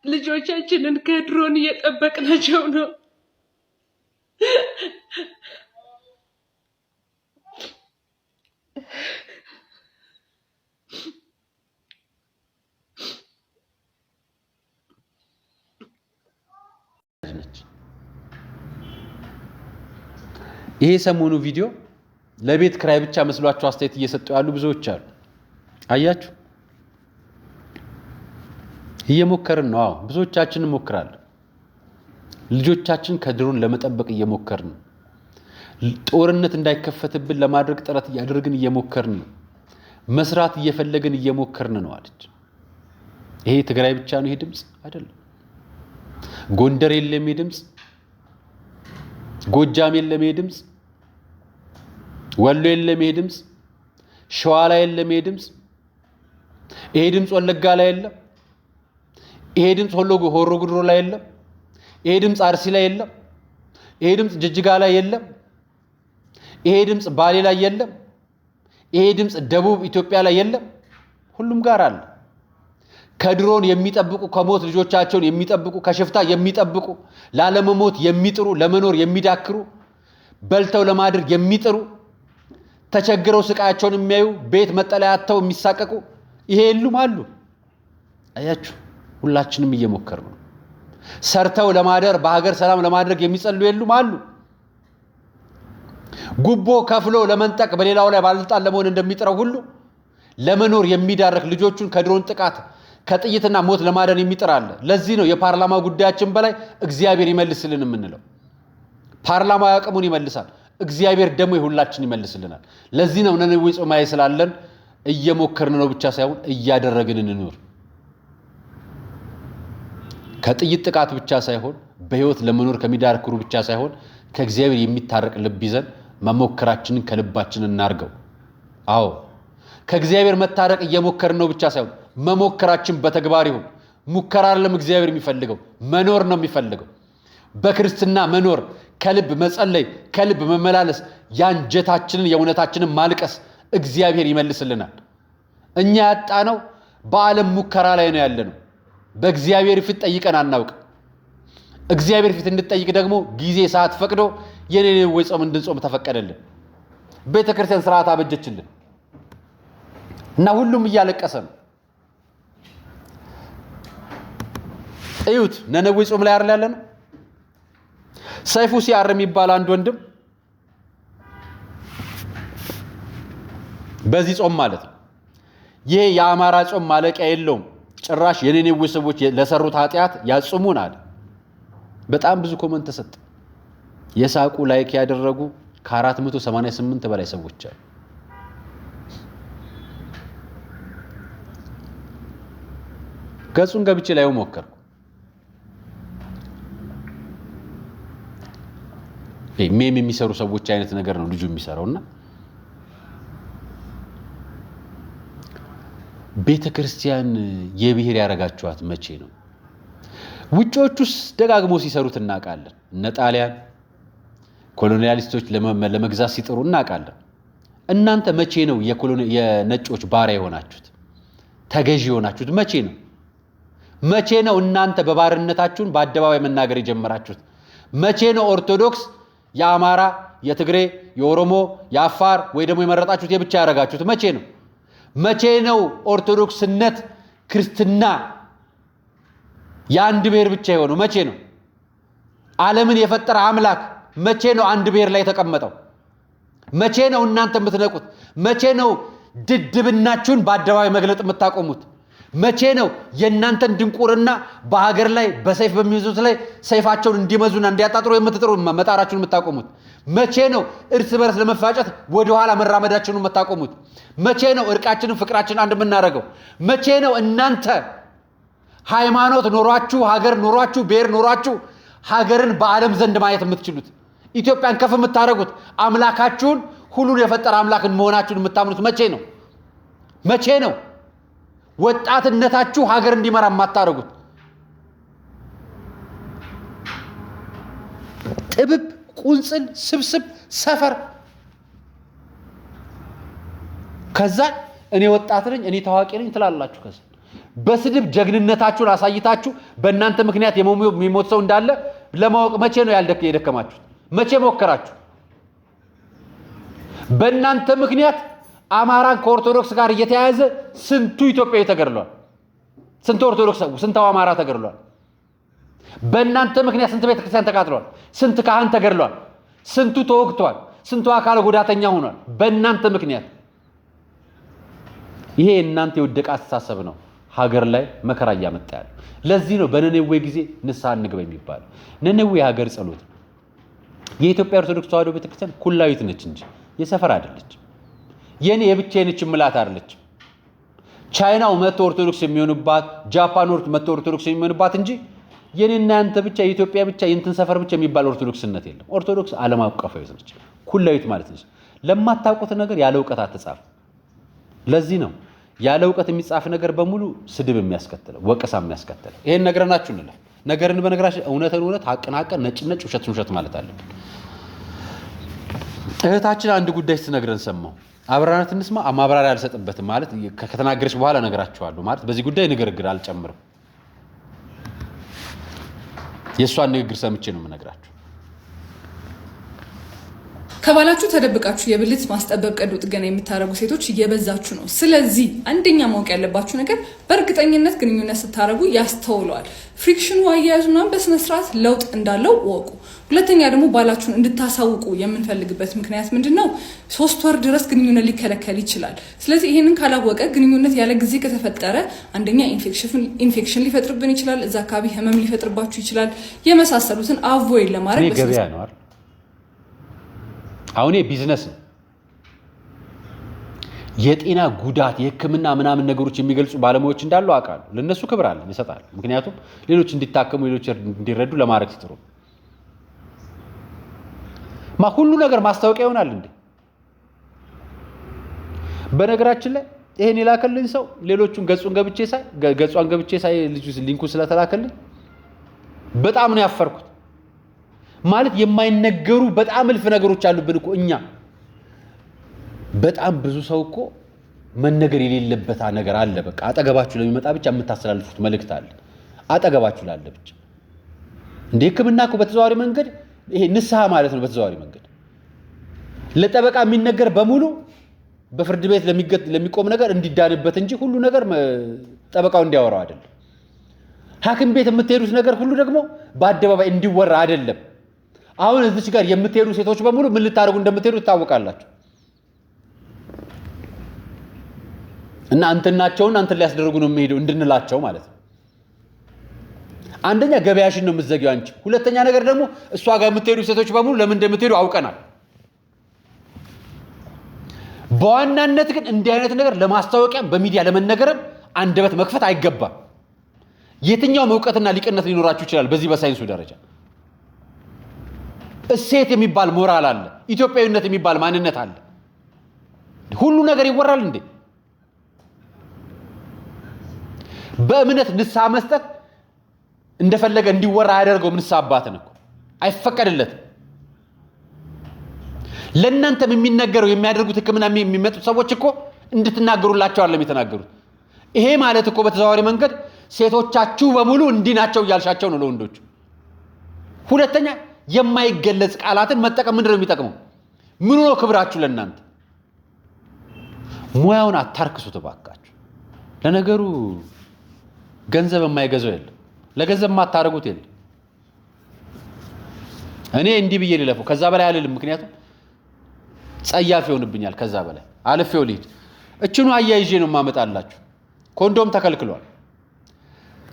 ልጆቻችንን ከድሮን እየጠበቅናቸው ነው። ይሄ ሰሞኑ ቪዲዮ ለቤት ክራይ ብቻ መስሏቸው አስተያየት እየሰጡ ያሉ ብዙዎች አሉ። አያችሁ፣ እየሞከርን ነው። አዎ ብዙዎቻችን እንሞክራለን። ልጆቻችን ከድሮን ለመጠበቅ እየሞከርን ነው። ጦርነት እንዳይከፈትብን ለማድረግ ጥረት እያደረግን እየሞከርን ነው። መስራት እየፈለግን እየሞከርን ነው አለች። ይሄ ትግራይ ብቻ ነው ይሄ ድምጽ አይደለም። ጎንደር የለም ይሄ ድምጽ፣ ጎጃም የለም ይሄ ድምጽ፣ ወሎ የለም ይሄ ድምጽ፣ ሸዋ ላይ የለም ይሄ ድምጽ፣ ይሄ ድምጽ ወለጋ ላይ የለም፣ ይሄ ድምጽ ሆሮ ጉድሮ ላይ የለም፣ ይሄ ድምጽ አርሲ ላይ የለም፣ ይሄ ድምጽ ጅጅጋ ላይ የለም፣ ይሄ ድምጽ ባሌ ላይ የለም፣ ይሄ ድምጽ ደቡብ ኢትዮጵያ ላይ የለም። ሁሉም ጋር አለ። ከድሮን የሚጠብቁ፣ ከሞት ልጆቻቸውን የሚጠብቁ፣ ከሽፍታ የሚጠብቁ፣ ላለመሞት የሚጥሩ፣ ለመኖር የሚዳክሩ፣ በልተው ለማድረግ የሚጥሩ፣ ተቸግረው ስቃያቸውን የሚያዩ፣ ቤት መጠለያ አጥተው የሚሳቀቁ ይሄ የሉም አሉ። አያችሁ፣ ሁላችንም እየሞከርን ነው። ሰርተው ለማደር በሀገር ሰላም ለማድረግ የሚጸልዩ የሉም አሉ። ጉቦ ከፍሎ ለመንጠቅ በሌላው ላይ ባለስልጣን ለመሆን እንደሚጥረው ሁሉ ለመኖር የሚዳርክ ልጆቹን ከድሮን ጥቃት ከጥይትና ሞት ለማዳን የሚጥር አለ። ለዚህ ነው የፓርላማ ጉዳያችን በላይ እግዚአብሔር ይመልስልን የምንለው። ፓርላማ ያቅሙን ይመልሳል፣ እግዚአብሔር ደግሞ የሁላችን ይመልስልናል። ለዚህ ነው ነነዌ ጾማዬ ስላለን እየሞከርን ነው ብቻ ሳይሆን እያደረግን እንኖር። ከጥይት ጥቃት ብቻ ሳይሆን በህይወት ለመኖር ከሚዳርክሩ ብቻ ሳይሆን ከእግዚአብሔር የሚታረቅ ልብ ይዘን መሞከራችንን ከልባችን እናርገው። አዎ ከእግዚአብሔር መታረቅ እየሞከርን ነው ብቻ ሳይሆን መሞከራችን በተግባር ይሁን። ሙከራ አይደለም እግዚአብሔር የሚፈልገው፣ መኖር ነው የሚፈልገው። በክርስትና መኖር፣ ከልብ መጸለይ፣ ከልብ መመላለስ፣ ያንጀታችንን የእውነታችንን ማልቀስ እግዚአብሔር ይመልስልናል። እኛ ያጣነው በዓለም ሙከራ ላይ ነው ያለነው። በእግዚአብሔር ፊት ጠይቀን አናውቅ። እግዚአብሔር ፊት እንድጠይቅ ደግሞ ጊዜ ሰዓት ፈቅዶ የነነዌ ጾም እንድንጾም ተፈቀደልን። ቤተክርስቲያን ስርዓት አበጀችልን እና ሁሉም እያለቀሰ ነው። እዩት፣ ነነዌ ጾም ላይ አይደል ያለነው? ሰይፉ ሲያር የሚባል አንድ ወንድም በዚህ ጾም ማለት ነው ይሄ የአማራ ጾም ማለቂያ የለውም፣ ጭራሽ የነነዌ ሰዎች ለሰሩት ኃጢአት ያጽሙን አለ። በጣም ብዙ ኮመንት ተሰጠ። የሳቁ ላይክ ያደረጉ ከ488 በላይ ሰዎች አሉ። ገጹን ገብቼ ላይ ሞከርኩ። ሜም የሚሰሩ ሰዎች አይነት ነገር ነው ልጁ የሚሰራውና ቤተክርስቲያን የብሔር ያረጋችኋት መቼ ነው? ውጮቹስ ደጋግሞ ሲሰሩት እናውቃለን። እነ ጣሊያን ኮሎኒያሊስቶች ለመግዛት ሲጥሩ እናውቃለን። እናንተ መቼ ነው የነጮች ባሪያ የሆናችሁት? ተገዢ የሆናችሁት መቼ ነው? መቼ ነው እናንተ በባርነታችሁን በአደባባይ መናገር የጀመራችሁት? መቼ ነው ኦርቶዶክስ የአማራ፣ የትግሬ፣ የኦሮሞ፣ የአፋር ወይ ደግሞ የመረጣችሁት የብቻ ያደረጋችሁት? መቼ ነው? መቼ ነው ኦርቶዶክስነት ክርስትና የአንድ ብሔር ብቻ የሆነው? መቼ ነው? ዓለምን የፈጠረ አምላክ መቼ ነው አንድ ብሔር ላይ ተቀመጠው? መቼ ነው እናንተ የምትነቁት? መቼ ነው ድድብናችሁን በአደባባይ መግለጥ የምታቆሙት? መቼ ነው የእናንተን ድንቁርና በሀገር ላይ በሰይፍ በሚይዙት ላይ ሰይፋቸውን እንዲመዙና እንዲያጣጥሩ የምትጥሩ መጣራችሁን የምታቆሙት? መቼ ነው እርስ በርስ ለመፋጨት ወደ ኋላ መራመዳችሁን የምታቆሙት? መቼ ነው እርቃችንን ፍቅራችንን አንድ የምናደርገው? መቼ ነው እናንተ ሃይማኖት ኖሯችሁ ሀገር ኖሯችሁ ብሔር ኖሯችሁ ሀገርን በዓለም ዘንድ ማየት የምትችሉት? ኢትዮጵያን ከፍ የምታደርጉት አምላካችሁን ሁሉን የፈጠረ አምላክን መሆናችሁን የምታምኑት መቼ ነው? መቼ ነው ወጣትነታችሁ ሀገር እንዲመራ የማታደርጉት? ጥብብ፣ ቁንጽል፣ ስብስብ፣ ሰፈር ከዛ እኔ ወጣት ነኝ እኔ ታዋቂ ነኝ ትላላችሁ። ከዛ በስድብ ጀግንነታችሁን አሳይታችሁ በእናንተ ምክንያት የሚሞት ሰው እንዳለ ለማወቅ መቼ ነው የደከማችሁት? መቼ ሞከራችሁ? በእናንተ ምክንያት አማራን ከኦርቶዶክስ ጋር እየተያያዘ ስንቱ ኢትዮጵያዊ ተገድሏል። ስንቱ ኦርቶዶክስ ስንቱ አማራ ተገድሏል። በእናንተ ምክንያት ስንት ቤተክርስቲያን ተቃጥሏል። ስንት ካህን ተገድሏል። ስንቱ ተወግቷል። ስንቱ አካል ጉዳተኛ ሆኗል በእናንተ ምክንያት። ይሄ እናንተ የወደቀ አስተሳሰብ ነው ሀገር ላይ መከራ እያመጣ ያለው። ለዚህ ነው በነነዌ ጊዜ ንስሐ እንግባ የሚባለው። ነነዌ የሀገር ጸሎት ነው። የኢትዮጵያ ኦርቶዶክስ ተዋሕዶ ቤተክርስቲያን ኩላዊት ነች እንጂ የሰፈር አይደለች። የኔ የብቻዬ ነች ምላት አይደለች። ቻይናው መጥቶ ኦርቶዶክስ የሚሆንባት፣ ጃፓን መጥቶ ኦርቶዶክስ የሚሆንባት እንጂ የኔና ያንተ ብቻ የኢትዮጵያ ብቻ የእንትን ሰፈር ብቻ የሚባል ኦርቶዶክስነት የለም። ኦርቶዶክስ ዓለም አቀፋዊት ነች፣ ኩላዊት ማለት ነች። ለማታውቁት ነገር ያለ ዕውቀት አትጻፉ። ለዚህ ነው ያለ ዕውቀት የሚጻፍ ነገር በሙሉ ስድብ የሚያስከትለው፣ ወቀሳ የሚያስከትለው። ይሄን ነገርናችሁ እንላለን። ነገርን በነገራችን እውነትን እውነት፣ ሐቅን ሐቅ፣ ነጭ ነጭ፣ ውሸትን ውሸት ማለት አለብን። እህታችን አንድ ጉዳይ ስትነግረን ሰማሁ። አብራናት እንስማ። ማብራሪያ አልሰጥበትም ማለት ከተናገረች በኋላ ነገራችኋለሁ ማለት በዚህ ጉዳይ ንግግር አልጨምርም። የእሷን ንግግር ሰምቼ ነው የምነግራችሁ። ከባላችሁ ተደብቃችሁ የብልት ማስጠበብ ቀዶ ጥገና የምታደርጉ ሴቶች እየበዛችሁ ነው። ስለዚህ አንደኛ ማወቅ ያለባችሁ ነገር በእርግጠኝነት ግንኙነት ስታደርጉ ያስተውለዋል። ፍሪክሽኑ አያያዙና በስነ ስርዓት ለውጥ እንዳለው ወቁ። ሁለተኛ ደግሞ ባላችሁን እንድታሳውቁ የምንፈልግበት ምክንያት ምንድነው? 3 ወር ድረስ ግንኙነት ሊከለከል ይችላል። ስለዚህ ይሄንን ካላወቀ ግንኙነት ያለ ጊዜ ከተፈጠረ አንደኛ ኢንፌክሽን ሊፈጥርብን ይችላል። እዛ አካባቢ ህመም ሊፈጥርባችሁ ይችላል። የመሳሰሉትን አቮይድ ለማድረግ ገበያ ነው አይደል? አሁን ቢዝነስ ነው። የጤና ጉዳት የህክምና ምናምን ነገሮች የሚገልጹ ባለሙያዎች እንዳሉ አውቃለሁ። ለነሱ ክብር አለ ይሰጣል። ምክንያቱም ሌሎች እንዲታከሙ ሌሎች እንዲረዱ ለማድረግ ሲጥሩ ሁሉ ነገር ማስታወቂያ ይሆናል እንዴ? በነገራችን ላይ ይሄን የላከልኝ ሰው ሌሎቹን ገጹን ገብቼ ሳይ ልጁ ሊንኩ ስለተላከልኝ በጣም ነው ያፈርኩት። ማለት የማይነገሩ በጣም እልፍ ነገሮች አሉብን እኮ እኛ። በጣም ብዙ ሰው እኮ መነገር የሌለበት ነገር አለ። በቃ አጠገባችሁ ለሚመጣ ብቻ የምታስተላልፉት መልእክት አለ። አጠገባችሁ ላለ ብቻ እንደ ህክምና እኮ በተዘዋዋሪ መንገድ ይሄ ንስሐ ማለት ነው። በተዘዋዋሪ መንገድ ለጠበቃ የሚነገር በሙሉ በፍርድ ቤት ለሚቆም ነገር እንዲዳንበት እንጂ ሁሉ ነገር ጠበቃው እንዲያወራው አይደለም። ሐኪም ቤት የምትሄዱት ነገር ሁሉ ደግሞ በአደባባይ እንዲወራ አይደለም። አሁን እዚህ ጋር የምትሄዱ ሴቶች በሙሉ ምን ልታደርጉ እንደምትሄዱ ታውቃላችሁ። እና አንተናቸውን አንተን ሊያስደርጉ ነው የሚሄደው እንድንላቸው ማለት ነው። አንደኛ ገበያሽን ነው የምትዘጊው አንቺ። ሁለተኛ ነገር ደግሞ እሷ ጋር የምትሄዱ ሴቶች በሙሉ ለምን እንደምትሄዱ አውቀናል። በዋናነት ግን እንዲህ አይነት ነገር ለማስታወቂያ በሚዲያ ለመነገርም አንደበት መክፈት አይገባም። የትኛውም ዕውቀትና ሊቅነት ሊኖራችሁ ይችላል። በዚህ በሳይንሱ ደረጃ እሴት የሚባል ሞራል አለ። ኢትዮጵያዊነት የሚባል ማንነት አለ። ሁሉ ነገር ይወራል እንዴ? በእምነት ንስሐ መስጠት እንደፈለገ እንዲወራ ያደርገው ምን ሳባትን እኮ አይፈቀድለትም። ለእናንተም የሚነገረው የሚያደርጉት ህክምና የሚመጡት ሰዎች እኮ እንድትናገሩላቸው አይደለም የተናገሩት። ይሄ ማለት እኮ በተዘዋዋሪ መንገድ ሴቶቻችሁ በሙሉ እንዲናቸው እያልሻቸው ነው ለወንዶች። ሁለተኛ የማይገለጽ ቃላትን መጠቀም ምንድነው የሚጠቅመው? ምን ነው ክብራችሁ ለእናንተ? ሙያውን አታርክሱት ባካችሁ። ለነገሩ ገንዘብ የማይገዛው የለም፣ ለገንዘብ ማታረጉት የለም። እኔ እንዲህ ብዬ ልለፈው ከዛ በላይ አልልም፣ ምክንያቱም ጸያፍ ይሆንብኛል። ከዛ በላይ አልፌው ልሂድ። እችኑ አያይዤ ነው ማመጣላችሁ። ኮንዶም ተከልክሏል።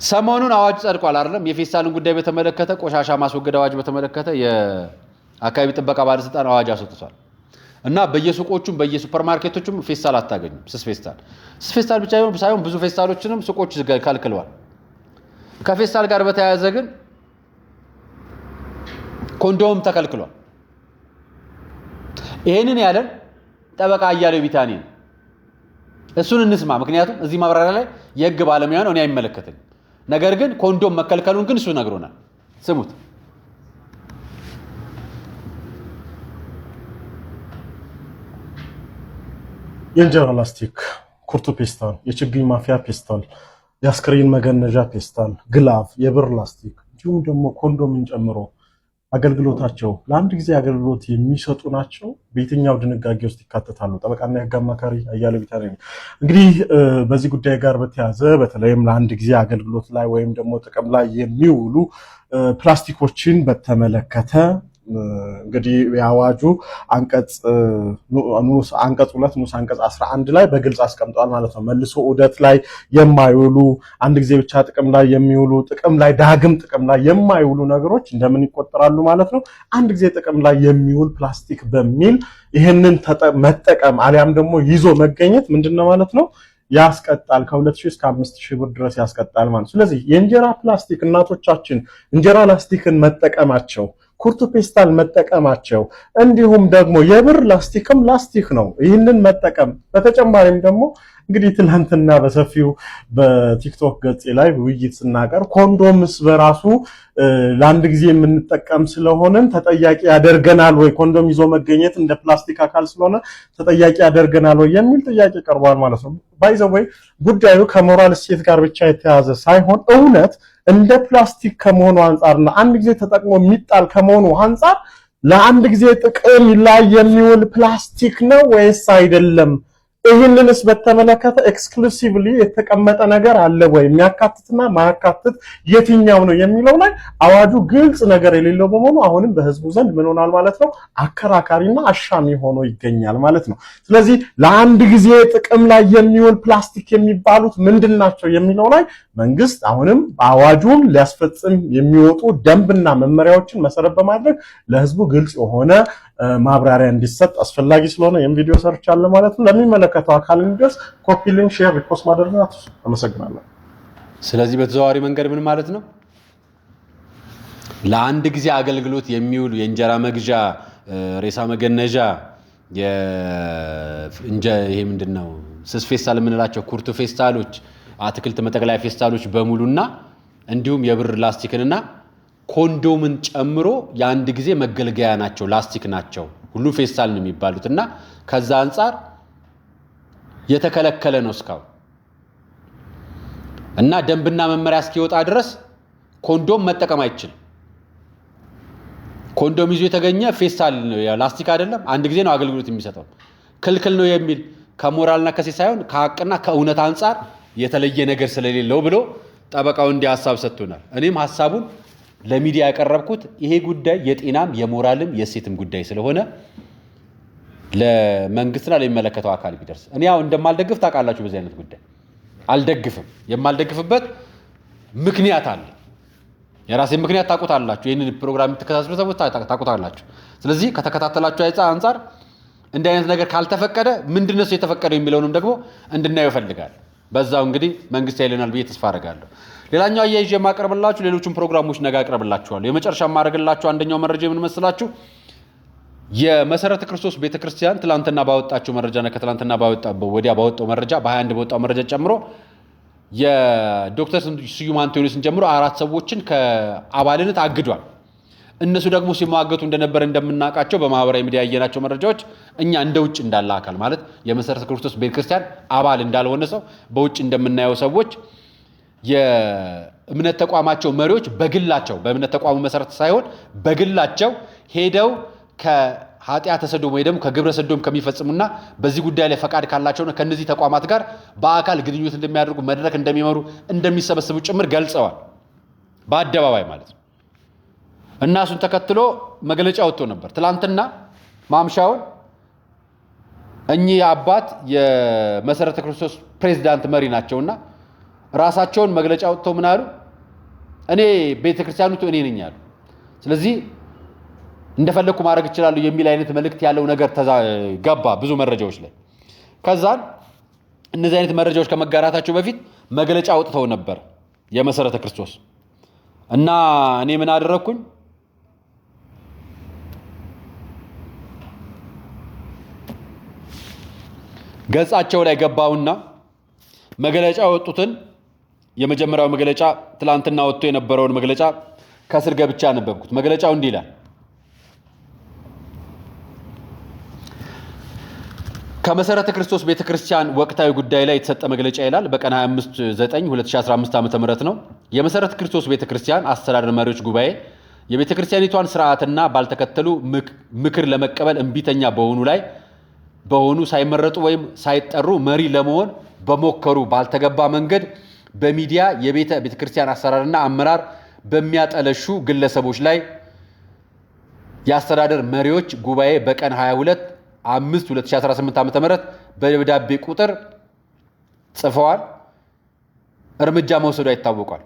ሰሞኑን አዋጅ ጸድቋል አይደለም? የፌስታልን ጉዳይ በተመለከተ ቆሻሻ ማስወገድ አዋጅ በተመለከተ የአካባቢ ጥበቃ ባለስልጣን አዋጅ አስወጥቷል። እና በየሱቆቹም በየሱፐርማርኬቶቹም ፌስታል አታገኙም። ስስ ፌስታል ብቻ ሳይሆን ብዙ ፌስታሎችንም ሱቆች ከልክለዋል። ከፌስታል ጋር በተያያዘ ግን ኮንዶም ተከልክሏል። ይሄንን ያለን ጠበቃ አያሌው ቢታኒ ነው። እሱን እንስማ። ምክንያቱም እዚህ ማብራሪያ ላይ የህግ ባለሙያ ነው፣ እኔ አይመለከተኝም። ነገር ግን ኮንዶም መከልከሉን ግን እሱ ነግሮናል። ስሙት። የእንጀራ ላስቲክ፣ ኩርቱ ፔስታል፣ የችግኝ ማፍያ ፔስታል፣ የአስክሬን መገነዣ ፔስታል፣ ግላቭ፣ የብር ላስቲክ እንዲሁም ደግሞ ኮንዶምን ጨምሮ አገልግሎታቸው ለአንድ ጊዜ አገልግሎት የሚሰጡ ናቸው። በየትኛው ድንጋጌ ውስጥ ይካተታሉ? ጠበቃና የህግ አማካሪ አያሌው ቢታኒ ነኝ። እንግዲህ በዚህ ጉዳይ ጋር በተያያዘ በተለይም ለአንድ ጊዜ አገልግሎት ላይ ወይም ደግሞ ጥቅም ላይ የሚውሉ ፕላስቲኮችን በተመለከተ እንግዲህ የአዋጁ አንቀጽ 2 ንዑስ አንቀጽ 11 ላይ በግልጽ አስቀምጧል ማለት ነው። መልሶ ዑደት ላይ የማይውሉ አንድ ጊዜ ብቻ ጥቅም ላይ የሚውሉ ዳግም ጥቅም ላይ የማይውሉ ነገሮች እንደምን ይቆጠራሉ ማለት ነው? አንድ ጊዜ ጥቅም ላይ የሚውል ፕላስቲክ በሚል ይህንን መጠቀም አሊያም ደግሞ ይዞ መገኘት ምንድነው ማለት ነው? ያስቀጣል። ከ2000 እስከ 5000 ብር ድረስ ያስቀጣል ማለት። ስለዚህ የእንጀራ ፕላስቲክ እናቶቻችን እንጀራ ላስቲክን መጠቀማቸው፣ ኩርቱ ፔስታል መጠቀማቸው እንዲሁም ደግሞ የብር ላስቲክም ላስቲክ ነው፣ ይህንን መጠቀም በተጨማሪም ደግሞ እንግዲህ ትናንትና በሰፊው በቲክቶክ ገጽ ላይ ውይይት ስናቀርብ ኮንዶምስ በራሱ ለአንድ ጊዜ የምንጠቀም ስለሆነን ተጠያቂ ያደርገናል ወይ? ኮንዶም ይዞ መገኘት እንደ ፕላስቲክ አካል ስለሆነ ተጠያቂ ያደርገናል ወይ የሚል ጥያቄ ቀርቧል ማለት ነው። ባይ ዘ ወይ ጉዳዩ ከሞራል እሴት ጋር ብቻ የተያዘ ሳይሆን እውነት እንደ ፕላስቲክ ከመሆኑ አንፃርና አንድ ጊዜ ተጠቅሞ የሚጣል ከመሆኑ አንፃር ለአንድ ጊዜ ጥቅም ላይ የሚውል ፕላስቲክ ነው ወይስ አይደለም? ይህንንስ በተመለከተ ኤክስክሉሲቭሊ የተቀመጠ ነገር አለ ወይ? የሚያካትትና ማያካትት የትኛው ነው የሚለው ላይ አዋጁ ግልጽ ነገር የሌለው በመሆኑ አሁንም በህዝቡ ዘንድ ምን ሆናል ማለት ነው? አከራካሪና አሻሚ ሆኖ ይገኛል ማለት ነው። ስለዚህ ለአንድ ጊዜ ጥቅም ላይ የሚውል ፕላስቲክ የሚባሉት ምንድናቸው የሚለው ላይ መንግስት አሁንም አዋጁን ሊያስፈጽም የሚወጡ ደንብና መመሪያዎችን መሰረት በማድረግ ለህዝቡ ግልጽ የሆነ ማብራሪያ እንዲሰጥ አስፈላጊ ስለሆነ ይህን ቪዲዮ ሰርቻለሁ ማለት ነው። ለሚመለከተው አካል እንዲደርስ ኮፒ፣ ሊንክ፣ ሼር፣ ሪፖስት ማድረግ አትርሱ። አመሰግናለሁ። ስለዚህ በተዘዋዋሪ መንገድ ምን ማለት ነው? ለአንድ ጊዜ አገልግሎት የሚውሉ የእንጀራ መግዣ፣ ሬሳ መገነዣ፣ ይሄ ምንድነው ስስ ፌስታል የምንላቸው ኩርቱ ፌስታሎች፣ አትክልት መጠቅለያ ፌስታሎች በሙሉና እንዲሁም የብር ላስቲክንና ኮንዶምን ጨምሮ የአንድ ጊዜ መገልገያ ናቸው፣ ላስቲክ ናቸው፣ ሁሉ ፌስታል ነው የሚባሉት እና ከዛ አንፃር የተከለከለ ነው እስካሁን እና ደንብና መመሪያ እስኪወጣ ድረስ ኮንዶም መጠቀም አይችልም። ኮንዶም ይዞ የተገኘ ፌስታል ነው፣ ላስቲክ አይደለም፣ አንድ ጊዜ ነው አገልግሎት የሚሰጠው፣ ክልክል ነው የሚል ከሞራልና ከሴት ሳይሆን ከሐቅና ከእውነት አንፃር የተለየ ነገር ስለሌለው ብሎ ጠበቃው እንዲህ ሐሳብ ሰጥቶናል። እኔም ሐሳቡን ለሚዲያ ያቀረብኩት ይሄ ጉዳይ የጤናም የሞራልም የሴትም ጉዳይ ስለሆነ ለመንግስትና ለሚመለከተው አካል ቢደርስ እኔ ያው እንደማልደግፍ ታውቃላችሁ። በዚህ አይነት ጉዳይ አልደግፍም። የማልደግፍበት ምክንያት አለ። የራሴን ምክንያት ታውቁታላችሁ። ይሄንን ፕሮግራም የምትከታተሉ ሰዎች ታውቁታላችሁ። ስለዚህ ከተከታተላችሁ አንፃር እንዲህ አይነት ነገር ካልተፈቀደ ምንድነው የተፈቀደው የሚለውንም ደግሞ እንድናየው ፈልጋል። በዛው እንግዲህ መንግስት ያይለናል ብዬ ተስፋ አደርጋለሁ። ሌላኛው አያይዤ የማቀርብላችሁ ሌሎችም ፕሮግራሞች ነገ አቀርብላችኋለሁ። የመጨረሻ ማድረግላችሁ አንደኛው መረጃ ምን መስላችሁ? የመሰረተ ክርስቶስ ቤተክርስቲያን ትላንትና ባወጣቸው መረጃና ከትላንትና ወዲያ ባወጣው መረጃ በ21 በወጣው መረጃ ጨምሮ የዶክተር ስዩም አንቶኒዮስን ጀምሮ 4 ሰዎችን ከአባልነት አግዷል። እነሱ ደግሞ ሲሟገቱ እንደነበር እንደምናውቃቸው በማህበራዊ ሚዲያ ያየናቸው መረጃዎች እኛ እንደ ውጭ እንዳለ አካል ማለት የመሰረተ ክርስቶስ ቤተክርስቲያን አባል እንዳልሆነ ሰው በውጭ እንደምናየው ሰዎች የእምነት ተቋማቸው መሪዎች በግላቸው በእምነት ተቋሙ መሰረት ሳይሆን በግላቸው ሄደው ከኃጢአተ ሰዶም ወይ ደግሞ ከግብረ ሰዶም ከሚፈጽሙና በዚህ ጉዳይ ላይ ፈቃድ ካላቸው ከነዚህ ተቋማት ጋር በአካል ግንኙነት እንደሚያደርጉ መድረክ እንደሚመሩ እንደሚሰበስቡ ጭምር ገልጸዋል። በአደባባይ ማለት ነው። እና እሱን ተከትሎ መግለጫ ወጥቶ ነበር። ትላንትና ማምሻውን እኚህ አባት የመሰረተ ክርስቶስ ፕሬዝዳንት መሪ ናቸውና ራሳቸውን መግለጫ ወጥተው ምን አሉ? እኔ ቤተክርስቲያኑቱ እኔ ነኝ አሉ። ስለዚህ እንደፈለኩ ማድረግ ይችላል የሚል አይነት መልእክት ያለው ነገር ገባ ብዙ መረጃዎች ላይ። ከዛን እነዚህ አይነት መረጃዎች ከመጋራታቸው በፊት መግለጫ ወጥተው ነበር የመሰረተ ክርስቶስ እና እኔ ምን አደረኩኝ? ገጻቸው ላይ ገባውና መግለጫ ወጡትን የመጀመሪያው መግለጫ ትላንትና ወጥቶ የነበረውን መግለጫ ከስር ገብቻ አነበብኩት። መግለጫው እንዲህ ይላል። ከመሰረተ ክርስቶስ ቤተክርስቲያን ወቅታዊ ጉዳይ ላይ የተሰጠ መግለጫ ይላል። በቀን 25/9/2015 ዓ.ም ነው። የመሰረተ ክርስቶስ ቤተክርስቲያን አስተዳደር መሪዎች ጉባኤ የቤተክርስቲያኒቷን ስርዓትና ባልተከተሉ ምክር ለመቀበል እንቢተኛ በሆኑ ሳይመረጡ ወይም ሳይጠሩ መሪ ለመሆን በሞከሩ ባልተገባ መንገድ በሚዲያ የቤተክርስቲያን አሰራርና አመራር በሚያጠለሹ ግለሰቦች ላይ የአስተዳደር መሪዎች ጉባኤ በቀን 22/5/2018 ዓ.ም በደብዳቤ ቁጥር ጽፈዋል። እርምጃ መውሰዱ ይታወቃል።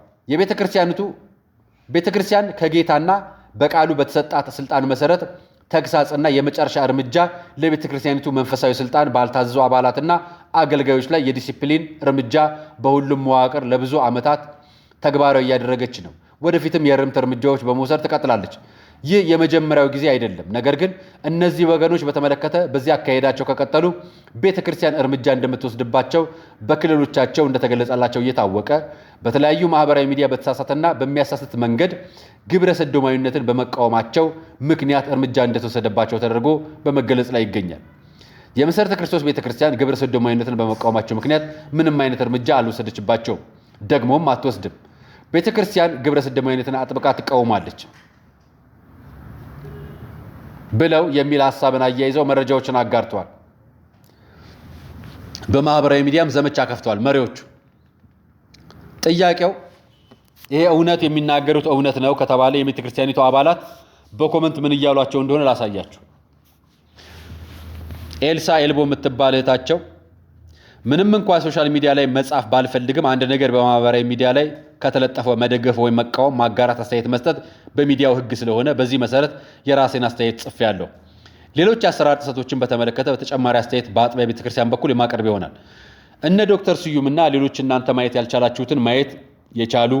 ቤተክርስቲያን ከጌታና በቃሉ በተሰጣት ስልጣን መሰረት ተግሳጽና የመጨረሻ እርምጃ ለቤተክርስቲያኒቱ መንፈሳዊ ስልጣን ባልታዘዙ አባላትና አገልጋዮች ላይ የዲሲፕሊን እርምጃ በሁሉም መዋቅር ለብዙ ዓመታት ተግባራዊ እያደረገች ነው። ወደፊትም የእርምት እርምጃዎች በመውሰድ ትቀጥላለች። ይህ የመጀመሪያው ጊዜ አይደለም። ነገር ግን እነዚህ ወገኖች በተመለከተ በዚህ አካሄዳቸው ከቀጠሉ ቤተክርስቲያን እርምጃ እንደምትወስድባቸው በክልሎቻቸው እንደተገለጸላቸው እየታወቀ በተለያዩ ማህበራዊ ሚዲያ በተሳሳተና በሚያሳስት መንገድ ግብረ ሰዶማዊነትን በመቃወማቸው ምክንያት እርምጃ እንደተወሰደባቸው ተደርጎ በመገለጽ ላይ ይገኛል። የመሰረተ ክርስቶስ ቤተክርስቲያን ግብረ ሰዶማዊነትን በመቃወማቸው ምክንያት ምንም አይነት እርምጃ አልወሰደችባቸውም፣ ደግሞም አትወስድም። ቤተክርስቲያን ግብረ ሰዶማዊነትን አጥብቃ ትቃወማለች ብለው የሚል ሐሳብን አያይዘው መረጃዎችን አጋርተዋል። በማህበራዊ ሚዲያም ዘመቻ ከፍተዋል መሪዎቹ። ጥያቄው ይሄ እውነት የሚናገሩት እውነት ነው ከተባለ የቤተክርስቲያኒቱ አባላት በኮመንት ምን እያሏቸው እንደሆነ ላሳያችሁ። ኤልሳ ኤልቦ የምትባል እህታቸው ምንም እንኳን ሶሻል ሚዲያ ላይ መጻፍ ባልፈልግም አንድ ነገር በማህበራዊ ሚዲያ ላይ ከተለጠፈው መደገፍ ወይም መቃወም፣ ማጋራት፣ አስተያየት መስጠት በሚዲያው ህግ ስለሆነ በዚህ መሰረት የራሴን አስተያየት ጽፌያለሁ። ሌሎች አሰራር ጥሰቶችን በተመለከተ በተጨማሪ አስተያየት በአጥቢያ ቤተክርስቲያን በኩል የማቀርብ ይሆናል። እነ ዶክተር ስዩምና ሌሎች እናንተ ማየት ያልቻላችሁትን ማየት የቻሉ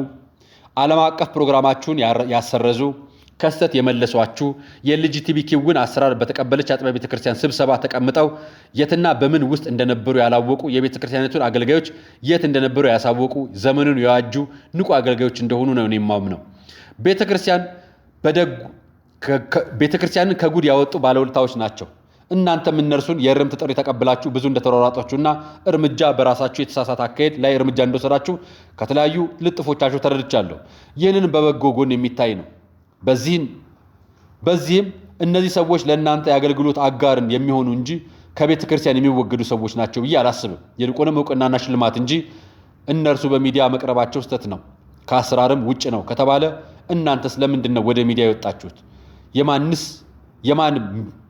ዓለም አቀፍ ፕሮግራማችሁን ያሰረዙ ከስተት የመለሷችሁ የኤልጂቢቲኪውን አሰራር በተቀበለች አጥቢያ ቤተክርስቲያን ስብሰባ ተቀምጠው የትና በምን ውስጥ እንደነበሩ ያላወቁ የቤተክርስቲያኒቱን አገልጋዮች የት እንደነበሩ ያሳወቁ ዘመኑን የዋጁ ንቁ አገልጋዮች እንደሆኑ ነው የማምነው። ቤተክርስቲያንን ከጉድ ያወጡ ባለውለታዎች ናቸው። እናንተም እነርሱን የእርምት ጥሪ ተቀብላችሁ ብዙ እንደተሯሯጣችሁና እርምጃ በራሳችሁ የተሳሳተ አካሄድ ላይ እርምጃ እንደወሰዳችሁ ከተለያዩ ልጥፎቻችሁ ተረድቻለሁ። ይህንን በበጎ ጎን የሚታይ ነው። በዚህም እነዚህ ሰዎች ለእናንተ የአገልግሎት አጋርን የሚሆኑ እንጂ ከቤተ ክርስቲያን የሚወገዱ ሰዎች ናቸው ብዬ አላስብም። ይልቁንም እውቅናና ሽልማት እንጂ በእነርሱ በሚዲያ መቅረባቸው ስህተት ነው፣ ከአሰራርም ውጭ ነው ከተባለ እናንተስ ለምንድን ነው ወደ ሚዲያ የወጣችሁት?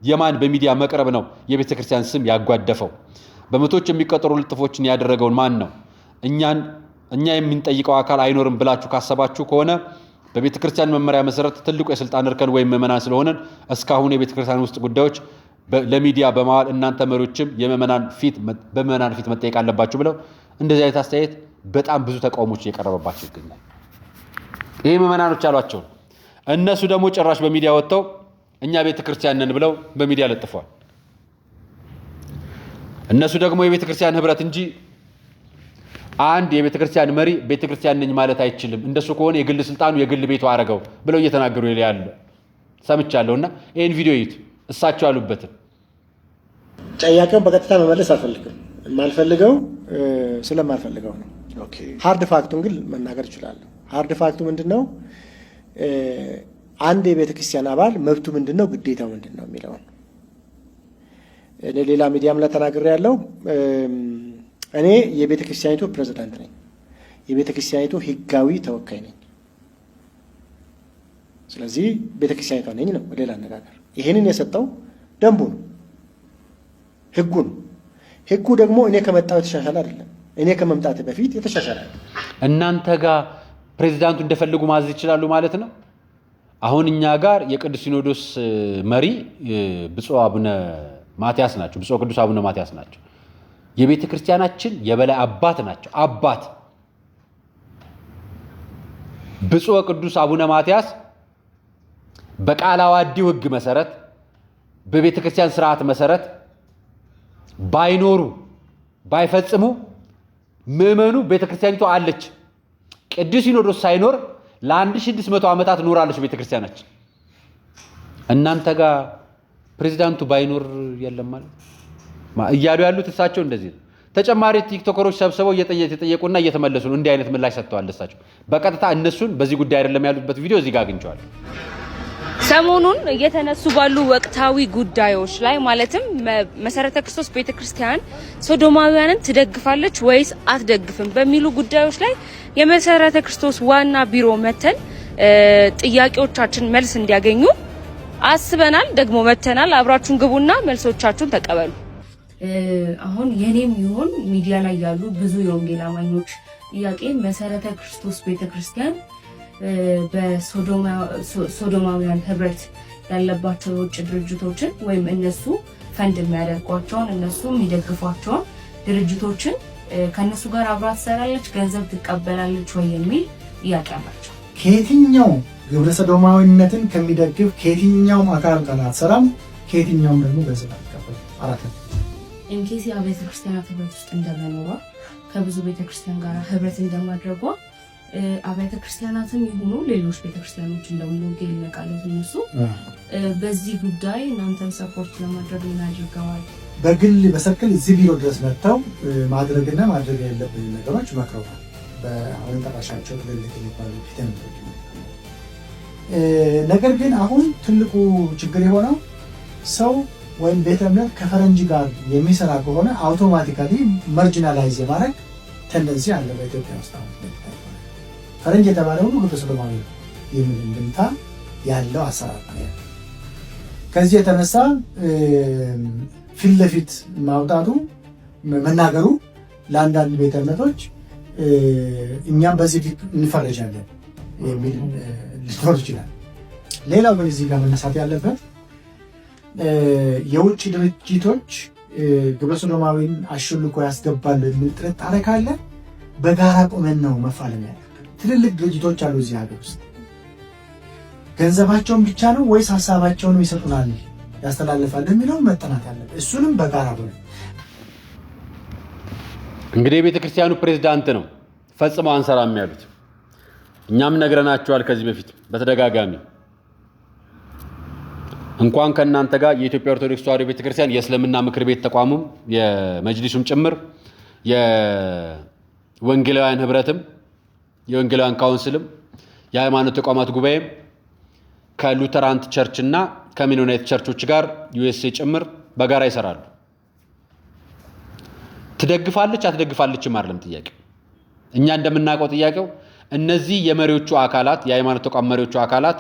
የማን በሚዲያ መቅረብ ነው የቤተ ክርስቲያን ስም ያጓደፈው? በመቶች የሚቆጠሩ ልጥፎችን ያደረገውን ማን ነው? እኛ የምንጠይቀው አካል አይኖርም ብላችሁ ካሰባችሁ ከሆነ በቤተ ክርስቲያን መመሪያ መሰረት ትልቁ የስልጣን እርከን ወይም ምዕመናን ስለሆነን እስካሁን የቤተ ክርስቲያን ውስጥ ጉዳዮች ለሚዲያ በማዋል እናንተ መሪዎችም በምዕመናን ፊት መጠየቅ አለባችሁ ብለው እንደዚህ አይነት አስተያየት በጣም ብዙ ተቃውሞች እየቀረበባቸው ይገኛል። ይሄ ምዕመናኖች አሏቸው። እነሱ ደግሞ ጭራሽ በሚዲያ ወጥተው እኛ ቤተ ክርስቲያን ነን ብለው በሚዲያ ለጥፈዋል። እነሱ ደግሞ የቤተ ክርስቲያን ህብረት እንጂ አንድ የቤተክርስቲያን መሪ ቤተክርስቲያን ነኝ ማለት አይችልም፣ እንደሱ ከሆነ የግል ስልጣኑ የግል ቤቱ አረገው ብለው እየተናገሩ ያለ ሰምቻለሁና ይሄን ቪዲዮ ይዩት። እሳቸው ያሉበትን ጥያቄውን በቀጥታ መመለስ አልፈልግም። የማልፈልገው ስለማልፈልገው ነው። ኦኬ ሃርድ ፋክቱን ግን መናገር እችላለሁ። ሃርድ ፋክቱ ምንድነው? አንድ የቤተ ክርስቲያን አባል መብቱ ምንድነው፣ ግዴታው ምንድነው የሚለውን እኔ ሌላ ሚዲያም ላይ ተናግሬ ያለው እኔ የቤተ ክርስቲያኒቱ ፕሬዝዳንት ነኝ። የቤተ ክርስቲያኒቱ ህጋዊ ተወካይ ነኝ። ስለዚህ ቤተ ክርስቲያኒቷ ነኝ ነው ሌላ አነጋገር። ይሄንን የሰጠው ደንቡ ነው፣ ህጉ ነው። ህጉ ደግሞ እኔ ከመጣሁ የተሻሻለ አይደለም። እኔ ከመምጣት በፊት የተሻሻለ አይደለም። እናንተ ጋር ፕሬዝዳንቱ እንደፈልጉ ማዘዝ ይችላሉ ማለት ነው። አሁን እኛ ጋር የቅዱስ ሲኖዶስ መሪ ብፁዕ አቡነ ማትያስ ናቸው። ብፁዕ ቅዱስ አቡነ ማትያስ ናቸው። የቤተ ክርስቲያናችን የበላይ አባት ናቸው። አባት ብፁዕ ቅዱስ አቡነ ማትያስ በቃለ ዓዋዲው ህግ መሰረት በቤተ ክርስቲያን ስርዓት መሰረት ባይኖሩ ባይፈጽሙ ምዕመኑ ቤተ ክርስቲያኒቱ አለች። ቅዱስ ሲኖዶስ ሳይኖር ለ1600 ዓመታት ኖራለች ቤተ ክርስቲያናችን። እናንተ ጋር ፕሬዝዳንቱ ባይኖር የለም ማለት እያሉ ያሉት እሳቸው እንደዚህ ነው። ተጨማሪ ቲክቶከሮች ሰብስበው እየተጠየቁና እየተመለሱ ነው። እንዲህ አይነት ምላሽ ሰጥተዋል እሳቸው በቀጥታ እነሱን በዚህ ጉዳይ አይደለም ያሉበት ቪዲዮ እዚህ ጋር አግኝቼዋለሁ። ሰሞኑን እየተነሱ ባሉ ወቅታዊ ጉዳዮች ላይ ማለትም መሰረተ ክርስቶስ ቤተክርስቲያን ሶዶማውያንን ትደግፋለች ወይስ አትደግፍም በሚሉ ጉዳዮች ላይ የመሰረተ ክርስቶስ ዋና ቢሮ መተን ጥያቄዎቻችን መልስ እንዲያገኙ አስበናል። ደግሞ መተናል። አብራችሁን ግቡና መልሶቻችሁን ተቀበሉ። አሁን የኔም ይሁን ሚዲያ ላይ ያሉ ብዙ የወንጌል አማኞች ጥያቄ መሰረተ ክርስቶስ ቤተክርስቲያን በሶዶማውያን ህብረት ያለባቸው የውጭ ድርጅቶችን ወይም እነሱ ፈንድ የሚያደርጓቸውን እነሱ የሚደግፏቸውን ድርጅቶችን ከነሱ ጋር አብራ ትሰራለች፣ ገንዘብ ትቀበላለች ወይ የሚል ጥያቄ አላቸው። ከየትኛው ግብረ ሰዶማዊነትን ከሚደግፍ ከየትኛውም አካል ጋር አትሰራም፣ ከየትኛውም ደግሞ ገንዘብ አትቀበልም። አራት ኢንኬስ የቤተ ክርስቲያናት ህብረት ውስጥ እንደመኖሯ ከብዙ ቤተክርስቲያን ጋር ህብረት እንደማድረጓ አብያተ ክርስቲያናትም ይሁኑ ሌሎች ቤተክርስቲያኖች እንደምንወገል ይነቃለት እነሱ በዚህ ጉዳይ እናንተን ሰፖርት ለማድረግ ምን አድርገዋል? በግል በሰርክል እዚህ ቢሮ ድረስ መጥተው ማድረግና ማድረግ ያለብን ነገሮች መክረዋል። በአሁን ጠራሻቸው ትልልቅ የሚባሉ ፊተን ነገር ግን አሁን ትልቁ ችግር የሆነው ሰው ወይም ቤተ እምነት ከፈረንጅ ጋር የሚሰራ ከሆነ አውቶማቲካሊ ማርጂናላይዝ የማድረግ ቴንደንሲ አለ በኢትዮጵያ ውስጥ። ፈረንጅ የተባለ ሁሉ ግብረ ሰዶማዊ የሚል እንድምታ ያለው አሰራር ነው። ከዚህ የተነሳ ፊት ለፊት ማውጣቱ መናገሩ ለአንዳንድ ቤተ እምነቶች እኛም በዚህ ፊት እንፈረጃለን የሚል ሊኖር ይችላል። ሌላው ግን እዚህ ጋር መነሳት ያለበት የውጭ ድርጅቶች ግብረ ሰዶማዊን አሽልኮ ያስገባሉ የሚል ጥርጣሬ ካለ በጋራ ቆመን ነው መፋለም ያለ። ትልልቅ ድርጅቶች አሉ እዚህ ሀገር ውስጥ። ገንዘባቸውን ብቻ ነው ወይስ ሀሳባቸውን ይሰጡናል ያስተላልፋል የሚለው መጠናት ያለበት፣ እሱንም በጋራ ሆነ። እንግዲህ የቤተክርስቲያኑ ፕሬዝዳንት ነው ፈጽመው አንሰራም ያሉት። እኛም ነግረናቸዋል ከዚህ በፊት በተደጋጋሚ እንኳን ከእናንተ ጋር የኢትዮጵያ ኦርቶዶክስ ተዋሕዶ ቤተክርስቲያን የእስልምና ምክር ቤት ተቋሙም የመጅሊሱም ጭምር የወንጌላውያን ህብረትም የወንጌላውያን ካውንስልም የሃይማኖት ተቋማት ጉባኤም ከሉተራንት ቸርች እና ከሜኖናይት ቸርቾች ጋር ዩኤስኤ ጭምር በጋራ ይሰራሉ። ትደግፋለች አትደግፋለችም አይደለም ጥያቄ። እኛ እንደምናውቀው ጥያቄው እነዚህ የመሪዎቹ አካላት የሃይማኖት ተቋም መሪዎቹ አካላት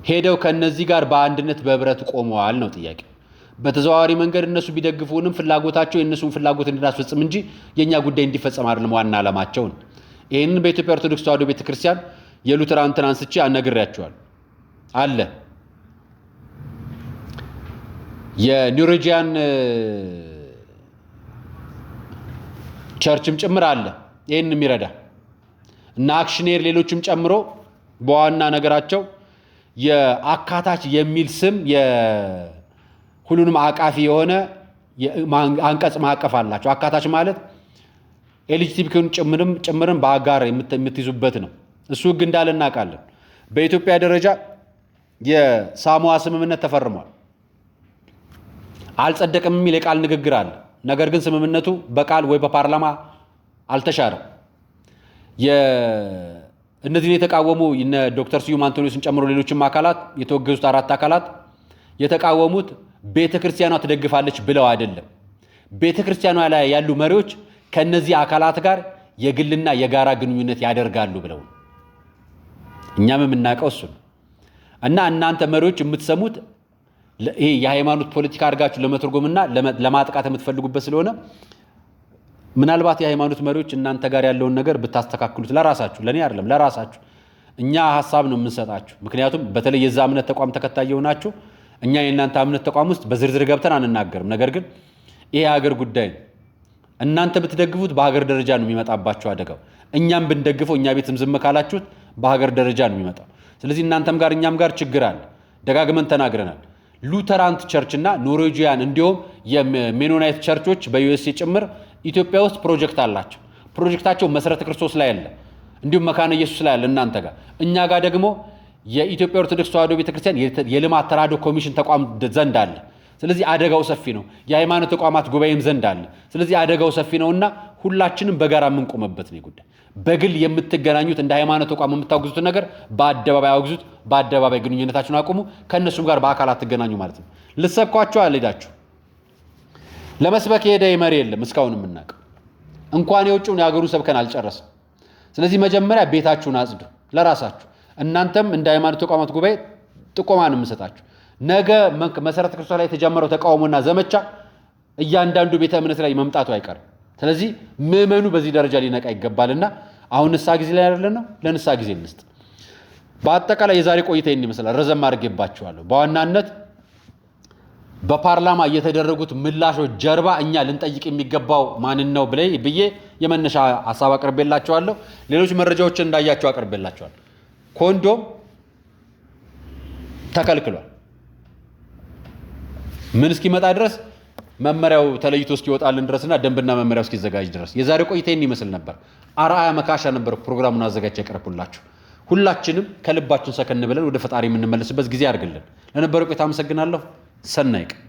ሄደው ከነዚህ ጋር በአንድነት በህብረት ቆመዋል ነው ጥያቄ። በተዘዋዋሪ መንገድ እነሱ ቢደግፉንም ፍላጎታቸው የእነሱን ፍላጎት እንድናስፈጽም እንጂ የኛ ጉዳይ እንዲፈጸም አይደለም ዋና ዓላማቸው። ይሄንን በኢትዮጵያ ኦርቶዶክስ ተዋሕዶ ቤተክርስቲያን የሉተራንትን አንስቼ አነግሬያቸዋል አለ። የኒውሮጂያን ቸርችም ጭምር አለ ይሄንን የሚረዳ እና አክሽኔር ሌሎችም ጨምሮ በዋና ነገራቸው የአካታች የሚል ስም የሁሉንም አቃፊ የሆነ አንቀጽ ማዕቀፍ አላቸው። አካታች ማለት ኤልጂቲቢውን ጭምርም በአጋር የምትይዙበት ነው። እሱ ህግ እንዳለ እናውቃለን። በኢትዮጵያ ደረጃ የሳሞአ ስምምነት ተፈርሟል። አልጸደቅም የሚል የቃል ንግግር አለ። ነገር ግን ስምምነቱ በቃል ወይ በፓርላማ አልተሻረም። እነዚህን የተቃወሙ ዶክተር ስዩም አንቶኒዮስን ጨምሮ ሌሎችም አካላት የተወገዙት 4 አካላት የተቃወሙት ቤተክርስቲያኗ ትደግፋለች ብለው አይደለም። ቤተክርስቲያኗ ላይ ያሉ መሪዎች ከነዚህ አካላት ጋር የግልና የጋራ ግንኙነት ያደርጋሉ ብለው እኛም የምናውቀው እሱ ነው። እና እናንተ መሪዎች የምትሰሙት ይሄ የሃይማኖት ፖለቲካ አድርጋችሁ ለመተርጎምና ለማጥቃት የምትፈልጉበት ስለሆነ ምናልባት የሃይማኖት መሪዎች እናንተ ጋር ያለውን ነገር ብታስተካክሉት ለራሳችሁ፣ ለኔ አይደለም ለራሳችሁ። እኛ ሐሳብ ነው የምንሰጣችሁ። ምክንያቱም በተለይ የዛ እምነት ተቋም ተከታይ የሆናችሁ እኛ የእናንተ እምነት ተቋም ውስጥ በዝርዝር ገብተን አንናገርም። ነገር ግን ይሄ ሀገር ጉዳይ ነው። እናንተ ብትደግፉት በሀገር ደረጃ ነው የሚመጣባችሁ አደጋው። እኛም ብንደግፈው እኛ ቤትም ዝም ካላችሁት በሀገር ደረጃ ነው የሚመጣው። ስለዚህ እናንተም ጋር እኛም ጋር ችግር አለ። ደጋግመን ተናግረናል። ሉተራንት ቸርች እና ኖርዌጂያን እንዲሁም የሜኖናይት ቸርቾች በዩኤስኤ ጭምር ኢትዮጵያ ውስጥ ፕሮጀክት አላቸው። ፕሮጀክታቸው መሰረተ ክርስቶስ ላይ አለ፣ እንዲሁም መካነ ኢየሱስ ላይ አለ እናንተ ጋር። እኛ ጋር ደግሞ የኢትዮጵያ ኦርቶዶክስ ተዋሕዶ ቤተክርስቲያን የልማት ተራድኦ ኮሚሽን ተቋም ዘንድ አለ። ስለዚህ አደጋው ሰፊ ነው። የሃይማኖት ተቋማት ጉባኤም ዘንድ አለ። ስለዚህ አደጋው ሰፊ ነውና ሁላችንም በጋራ የምንቆምበት ነው ጉዳይ። በግል የምትገናኙት እንደ ሃይማኖት ተቋም የምታወግዙትን ነገር በአደባባይ አወግዙት። በአደባባይ ግንኙነታችሁን አቁሙ። ከእነሱም ጋር በአካል አትገናኙ ማለት ነው። ልትሰብኳቸው አልሄዳችሁ። ለመስበክ የሄደ መሪ የለም እስካሁን የምናውቀው። እንኳን የውጭውን የሀገሩን ሰብከን አልጨረስም። ስለዚህ መጀመሪያ ቤታችሁን አጽዱ ለራሳችሁ። እናንተም እንደ ሃይማኖት ተቋማት ጉባኤ ጥቆማ ነው የምንሰጣችሁ። ነገ መሰረተ ክርስቶስ ላይ የተጀመረው ተቃውሞና ዘመቻ እያንዳንዱ ቤተ እምነት ላይ መምጣቱ አይቀርም። ስለዚህ ምዕመኑ በዚህ ደረጃ ሊነቃ ይገባልና አሁን ንስሐ ጊዜ ላይ አይደለም ነው፣ ለንስሐ ጊዜ እንስጥ። በአጠቃላይ የዛሬ ቆይታ ይህን ይመስላል። ረዘም አድርጌባችኋለሁ። በዋናነት በፓርላማ እየተደረጉት ምላሾች ጀርባ እኛ ልንጠይቅ የሚገባው ማንን ነው ብዬ የመነሻ ሐሳብ አቅርቤላችኋለሁ። ሌሎች መረጃዎችን እንዳያችሁ አቅርቤላችኋለሁ። ኮንዶም ተከልክሏል። ምን እስኪመጣ ድረስ መመሪያው ተለይቶ እስኪወጣልን ድረስና ደንብና መመሪያው እስኪዘጋጅ ድረስ። የዛሬ ቆይታ ይህን ይመስል ነበር። አርአያ መካሻ ነበር ፕሮግራሙን አዘጋጅ ያቀርብላችሁ። ሁላችንም ከልባችን ሰከን ብለን ወደ ፈጣሪ የምንመለስበት ጊዜ አድርግልን። ለነበረው ቆይታ አመሰግናለሁ። ሰናይ ቀን